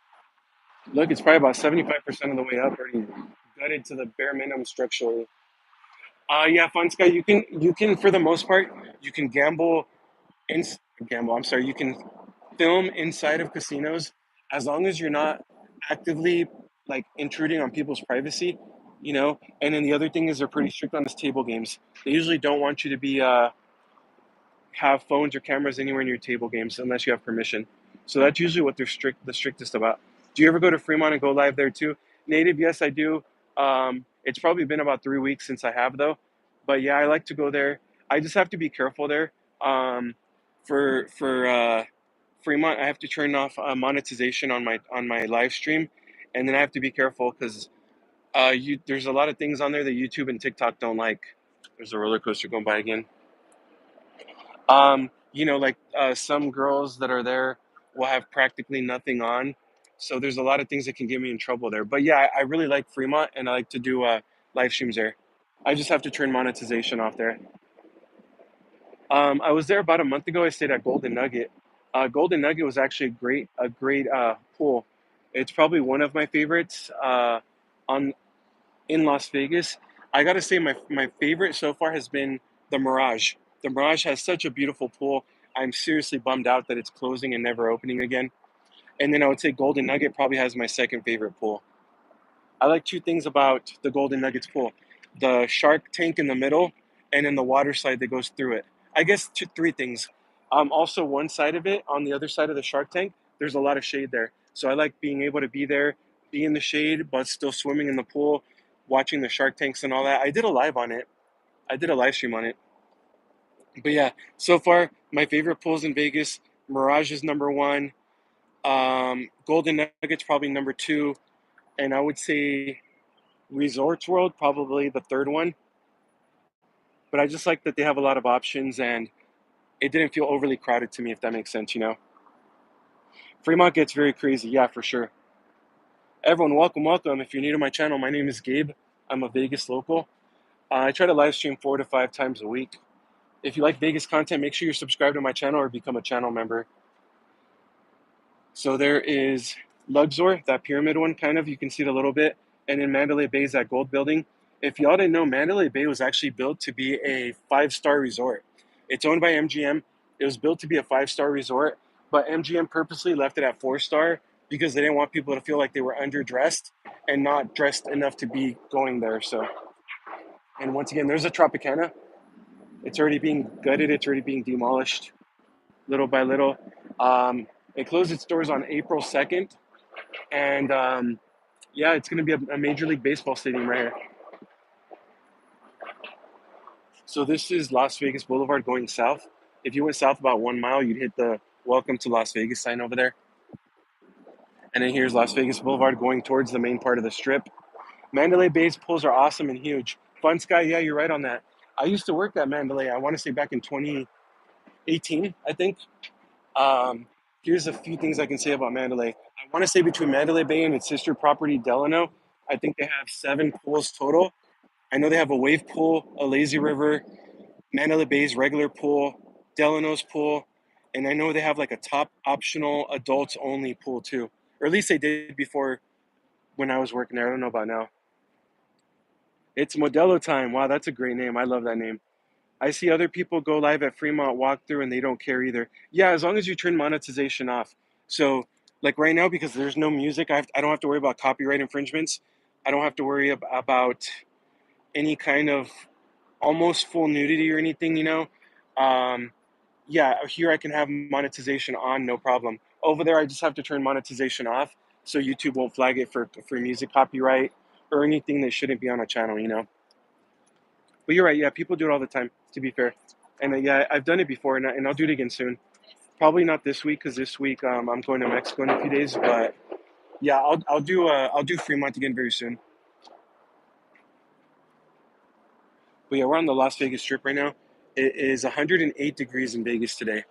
A: Look, it's probably about 75% of the way up, already gutted to the bare minimum structurally. Yeah, Fun Sky, you can for the most part, you can in, gamble. I'm sorry, you can film inside of casinos as long as you're not actively like intruding on people's privacy, you know. And then the other thing is they're pretty strict on this table games. They usually don't want you to be have phones or cameras anywhere near table games unless you have permission. So that's usually what they're the strictest about. Do you ever go to Fremont and go live there too? Native, yes, I do. It's probably been about 3 weeks since I have though, but yeah, I like to go there. I just have to be careful there. Um, for Fremont, I have to turn off monetization on my live stream, and then I have to be careful because you there's a lot of things on there that YouTube and TikTok don't like. There's a roller coaster going by again. Like some girls that are there will have practically nothing on. So there's a lot of things that can get me in trouble there. But yeah, I really like Fremont and I like to do live streams there. I just have to turn monetization off there. I was there about a month ago. I stayed at Golden Nugget. Golden Nugget was actually a great pool. It's probably one of my favorites on in Las Vegas. I gotta say, my favorite so far has been the Mirage. The Mirage has such a beautiful pool. I'm seriously bummed out that it's closing and never opening again. And then I would say Golden Nugget probably has my second favorite pool. I like two things about the Golden Nuggets pool: the shark tank in the middle, and then the water slide that goes through it. I guess three things. Also, one side of it, on the other side of the shark tank, there's a lot of shade there. So I like being able to be there, be in the shade, but still swimming in the pool, watching the shark tanks and all that. I did a live on it. I did a live stream on it. But yeah, so far, my favorite pools in Vegas: Mirage is number one, Golden Nuggets probably number two, and I would say Resorts World probably the third one. But I just like that they have a lot of options and it didn't feel overly crowded to me, if that makes sense. Fremont gets very crazy, yeah, for sure. Everyone, welcome, welcome. If you're new to my channel, my name is Gabe. I'm a Vegas local. I try to live stream 4 to 5 times a week. If you like Vegas content, make sure you're subscribed to my channel or become a channel member. So there is Luxor, that pyramid one, kind of. You can see it a little bit. And then Mandalay Bay is that gold building. If y'all didn't know, Mandalay Bay was actually built to be a 5-star resort. It's owned by MGM. It was built to be a 5-star resort, but MGM purposely left it at 4-star because they didn't want people to feel like they were underdressed and not dressed enough to be going there. So, and once again, there's a Tropicana. It's already being gutted. It's already being demolished little by little. It closed its doors on April 2nd. And yeah, it's going to be a Major League Baseball stadium right here. So this is Las Vegas Boulevard going south. If you went south about 1 mile, you'd hit the Welcome to Las Vegas sign over there. And then here's Las Vegas Boulevard going towards the main part of the strip. Mandalay Bay's pools are awesome and huge. Fun Sky, yeah, you're right on that. I used to work at Mandalay, I want to say back in 2018, I think. Um, Here's a few things I can say about Mandalay. I want to say between Mandalay Bay and its sister property, Delano, I think they have 7 pools total. I know they have a wave pool, a lazy river, Mandalay Bay's regular pool, Delano's pool, and I know they have like a top optional adults only pool too. Or at least they did before when I was working there. I don't know about now. It's Modelo time. Wow, that's a great name. I love that name. I see other people go live at Fremont walkthrough and they don't care either. Yeah, as long as you turn monetization off. So, like right now, because there's no music, I don't have to worry about copyright infringements. I don't have to worry about any kind of almost full nudity or anything. Um, yeah, here I can have monetization on, no problem. Over there, I just have to turn monetization off so YouTube won't flag it for music copyright or anything that shouldn't be on a channel, you know. But you're right, yeah, people do it all the time, to be fair. And yeah, I've done it before, and I'll do it again soon. Probably not this week because this week I'm going to Mexico in a few days. But yeah, I'll do Fremont again very soon. But yeah, we're on the Las Vegas Strip right now. It is 108 degrees in Vegas today.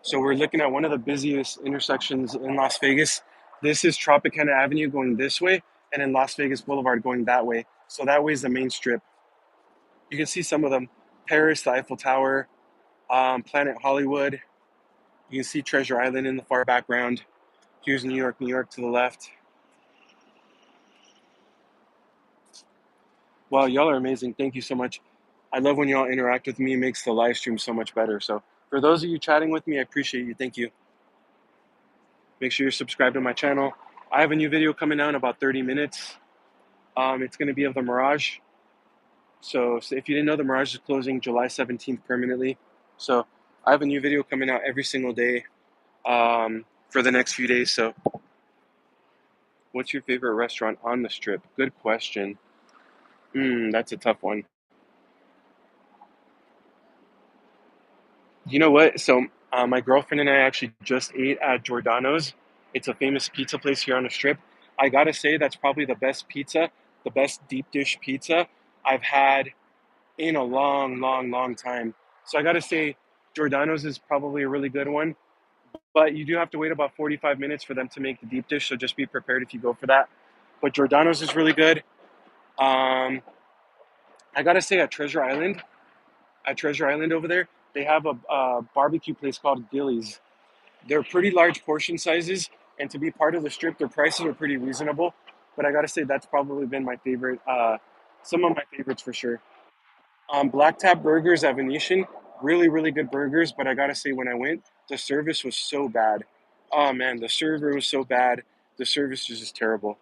A: So we're looking at one of the busiest intersections in Las Vegas. This is Tropicana Avenue going this way, and then Las Vegas Boulevard going that way. So that way is the main strip. You can see some of them: Paris, the Eiffel Tower, Planet Hollywood. You can see Treasure Island in the far background. Here's New York, New York to the left. Wow, y'all are amazing. Thank you so much. I love when y'all interact with me. It makes the live stream so much better. So for those of you chatting with me, I appreciate you. Thank you. Make sure you're subscribed to my channel. I have a new video coming out in about 30 minutes. It's going to be of the Mirage. So if you didn't know, the Mirage is closing July 17th permanently. So I have a new video coming out every single day for the next few days. So what's your favorite restaurant on the Strip? Good question. That's a tough one. You know what? So my girlfriend and I actually just ate at Giordano's. It's a famous pizza place here on the Strip. I gotta say that's probably the best pizza, the best deep dish pizza I've had in a long, long, long time. So I gotta say Giordano's is probably a really good one, but you do have to wait about 45 minutes for them to make the deep dish. So just be prepared if you go for that. But Giordano's is really good. Um, I gotta say at Treasure Island over there, they have a barbecue place called Gillies. They're pretty large portion sizes, and to be part of the Strip, their prices are pretty reasonable. But I gotta say that's probably been my favorite, some of my favorites for sure. Black Tap Burgers at Venetian, really really good burgers. But I gotta say when I went, the service was so bad. Oh man, the server was so bad. The service was just terrible.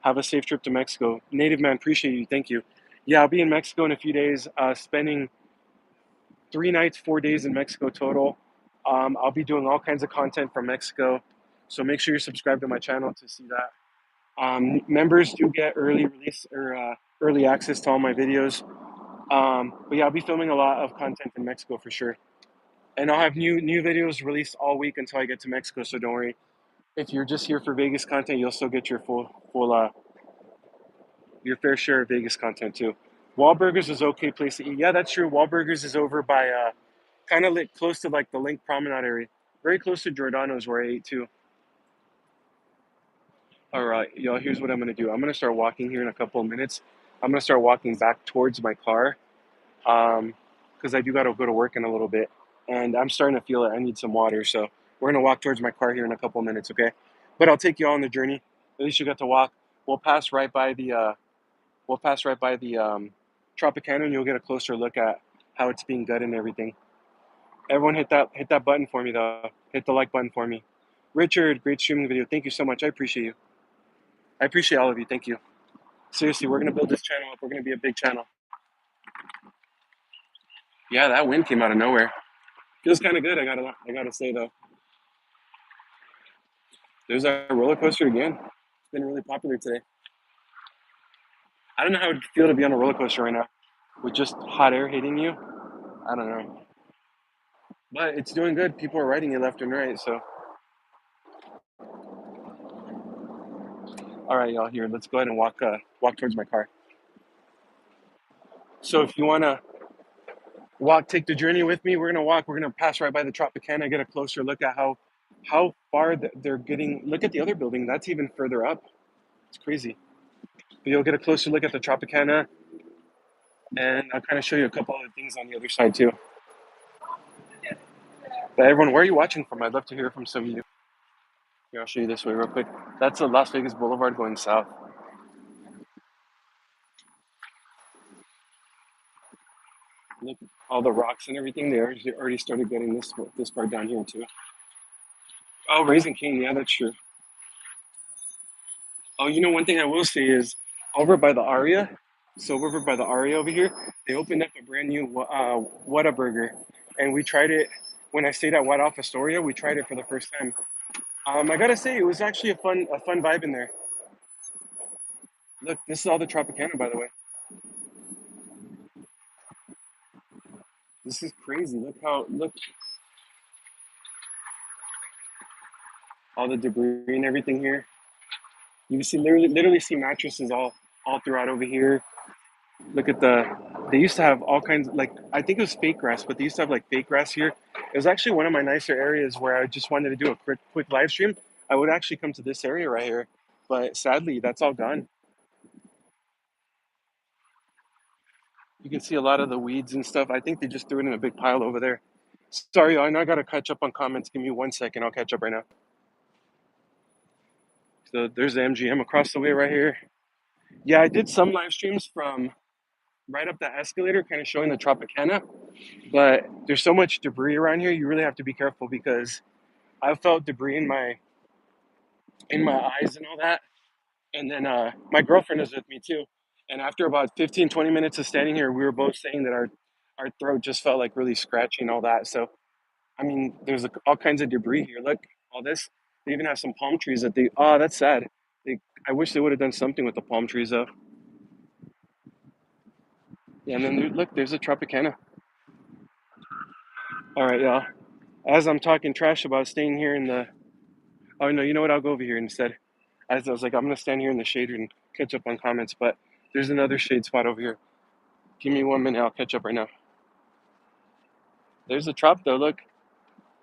A: Have a safe trip to Mexico, Native Man. Appreciate you. Thank you. Yeah, I'll be in Mexico in a few days, spending 3 nights, 4 days in Mexico total. I'll be doing all kinds of content from Mexico, so make sure you're subscribed to my channel to see that. Members do get early release or early access to all my videos. But yeah, I'll be filming a lot of content in Mexico for sure, and I'll have new videos released all week until I get to Mexico. So don't worry. If you're just here for Vegas content, you'll still get your full your fair share of Vegas content too. Wahlburgers is okay place to eat. Yeah, that's true. Wahlburgers is over by kind of like close to like the Link Promenade area, very close to Giordano's where I ate too. All right, y'all. Here's what I'm gonna do. I'm gonna start walking here in a couple of minutes. I'm gonna start walking back towards my car, because I do gotta go to work in a little bit, and I'm starting to feel it. I need some water, so we're gonna walk towards my car here in a couple of minutes, okay? But I'll take you all on the journey. At least you got to walk. We'll pass right by the Tropicana, and you'll get a closer look at how it's being gutted and everything. Everyone hit that button for me though. Hit the like button for me. Richard, great streaming video. Thank you so much. I appreciate you. I appreciate all of you. Thank you. Seriously, we're gonna build this channel up. We're gonna be a big channel. Yeah, that wind came out of nowhere. Feels kind of good. I gotta say though. There's a roller coaster again. It's been really popular today. I don't know how it would feel to be on a roller coaster right now with just hot air hitting you. I don't know, but it's doing good. People are riding it left and right. So, all right, y'all. Here, let's go ahead and walk towards my car. So, if you wanna take the journey with me, we're gonna walk. We're gonna pass right by the Tropicana, get a closer look at how far they're getting. Look at the other building. That's even further up. It's crazy. But you'll get a closer look at the Tropicana, and I'll kind of show you a couple other things on the other side too. But everyone, where are you watching from? I'd love to hear from some of you. Here, I'll show you this way real quick. That's the Las Vegas Boulevard going south. Look, all the rocks and everything. They already started getting this part down here too. Oh, Raising King. Yeah, that's true. Oh, you know, one thing I will say is over by the Aria. So over by the Aria over here, they opened up a brand new Whataburger, and we tried it when I stayed at White Off Astoria. We tried it for the first time. I gotta say, it was actually a fun vibe in there. Look, this is all the Tropicana, by the way. This is crazy. Look all the debris and everything here. You can see literally see mattresses all throughout over here. Look at they used to have all kinds like I think it was fake grass, but they used to have like fake grass here. It was actually one of my nicer areas where I just wanted to do a quick live stream. I would actually come to this area right here, but sadly that's all gone. You can see a lot of the weeds and stuff. I think they just threw it in a big pile over there. Sorry, I know I gotta catch up on comments. Give me 1 second. I'll catch up right now. So there's the MGM across the way right here. Yeah, I did some live streams from right up that escalator, kind of showing the Tropicana. But there's so much debris around here. You really have to be careful because I felt debris in my eyes and all that. And then my girlfriend is with me too. And after about 15, 20 minutes of standing here, we were both saying that our throat just felt like really scratchy and all that. So I mean, there's all kinds of debris here. Look, all this. They even have some palm trees that they. Oh, that's sad. I wish they would have done something with the palm trees though. Yeah, and then look, there's a Tropicana. All right, y'all. As I'm talking trash about staying here in the. Oh no, you know what? I'll go over here instead. As I was like, I'm gonna stand here in the shade and catch up on comments, but there's another shade spot over here. Give me 1 minute. I'll catch up right now. There's a Trop though. Look,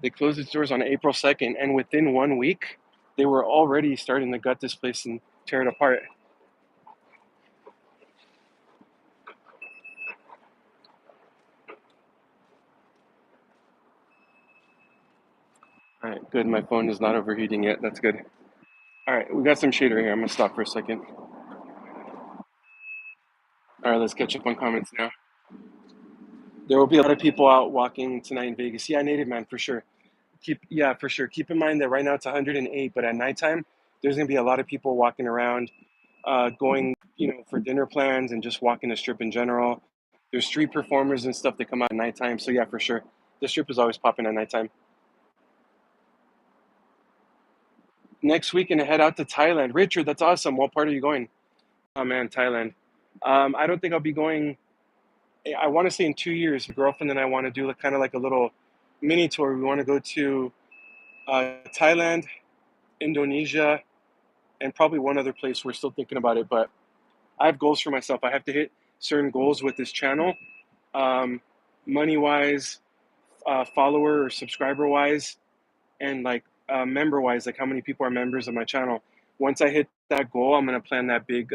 A: they closed its doors on April 2nd, and within 1 week, they were already starting to gut this place and tear it apart. All right, good. My phone is not overheating yet. That's good. All right, we got some shade right here. I'm gonna stop for a second. All right, let's catch up on comments now. There will be a lot of people out walking tonight in Vegas. Yeah, native man for sure. For sure. Keep in mind that right now it's 108, but at nighttime there's gonna be a lot of people walking around, going, for dinner plans and just walking the strip in general. There's street performers and stuff that come out at nighttime. So yeah, for sure, the strip is always popping at nighttime. Next week, and head out to Thailand. Richard, that's awesome. What part are you going? Oh man, Thailand. I don't think I'll be going. I want to say in 2 years. My girlfriend and I want to do like, kind of like a little mini tour. We want to go to Thailand, Indonesia, and probably one other place. We're still thinking about it, but I have goals for myself. I have to hit certain goals with this channel, um, money wise, follower or subscriber wise, and like member wise, like how many people are members of my channel. Once I hit that goal, I'm gonna plan that big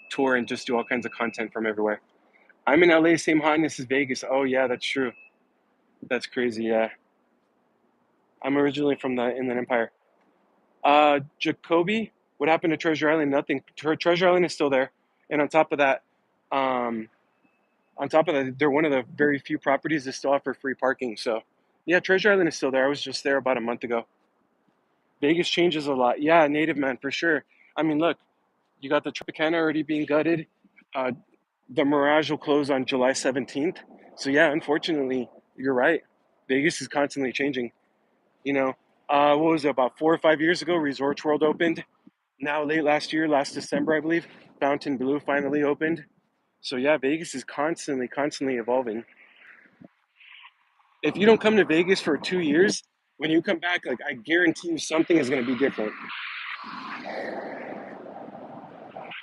A: tour and just do all kinds of content from everywhere. I'm in LA, same hotness as Vegas. Oh yeah, that's true. That's crazy. Yeah, I'm originally from the Inland Empire. Jacoby, what happened to Treasure Island? Nothing. Treasure Island is still there, and um, on top of that, they're one of the very few properties that still offer free parking. So, yeah, Treasure Island is still there. I was just there about a month ago. Vegas changes a lot. Yeah, native man for sure. I mean, look, you got the Tropicana already being gutted. Uh, the Mirage will close on July 17th. So yeah, unfortunately, you're right. Vegas is constantly changing. You know, what was it, about 4 or 5 years ago? Resorts World opened. Now, late last year, last December, I believe, Fountain Blue finally opened. So yeah, Vegas is constantly evolving. If you don't come to Vegas for 2 years, when you come back, like I guarantee you, something is going to be different.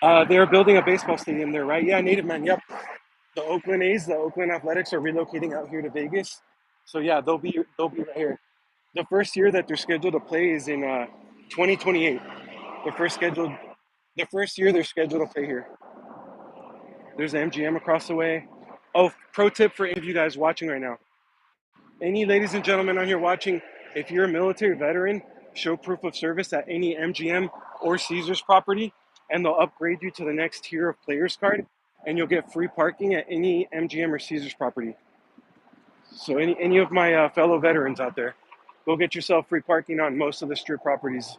A: They're building a baseball stadium there, right? Yeah, native man. Yep. The Oakland A's, the Oakland Athletics are relocating out here to Vegas. So yeah, they'll be right here. The first year that they're scheduled to play is in 2028. The first scheduled, the first year they're scheduled to play here. There's the MGM across the way. Oh, pro tip for any of you guys watching right now. Any ladies and gentlemen on here watching, if you're a military veteran, show proof of service at any MGM or Caesars property, and they'll upgrade you to the next tier of players card, and you'll get free parking at any MGM or Caesars property. So any of my fellow veterans out there, go get yourself free parking on most of the strip properties.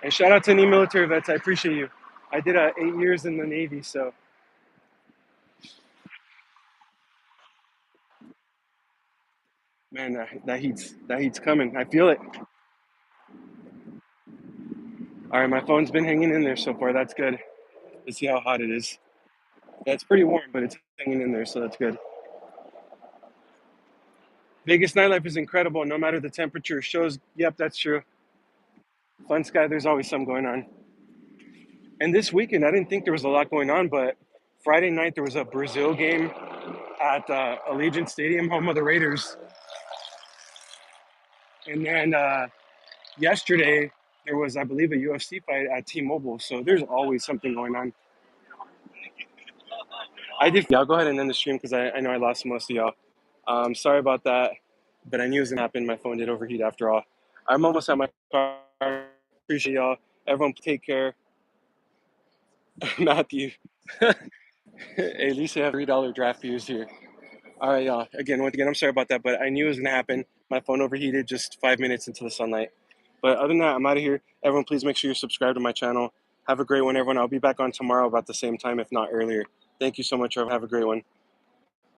A: And shout out to any military vets. I appreciate you. I did 8 years in the Navy, so Man, that heat's coming. I feel it. All right, my phone's been hanging in there so far. That's good. Let's see how hot it is. Yeah, it's pretty warm, but it's hanging in there, so that's good. Vegas nightlife is incredible, no matter the temperature. Shows, yep, that's true. Fun Sky, there's always some going on. And this weekend, I didn't think there was a lot going on, but Friday night there was a Brazil game at Allegiant Stadium, home of the Raiders. And then yesterday there was, I believe, a UFC fight at T-Mobile. So there's always something going on. I did. Yeah, I'll go ahead and end the stream because I know I lost most of y'all. Sorry about that, but I knew it was gonna happen. My phone did overheat after all. I'm almost at my car. Appreciate y'all. Everyone, take care. Matthew. Hey, at least I have $3 draft views here. All right, y'all. Again, once again, I'm sorry about that, but I knew it was gonna happen. My phone overheated just 5 minutes into the sunlight. But other than that, I'm out of here. Everyone, please make sure you're subscribed to my channel. Have a great one, everyone. I'll be back on tomorrow about the same time, if not earlier. Thank you so much, everyone. Have a great one.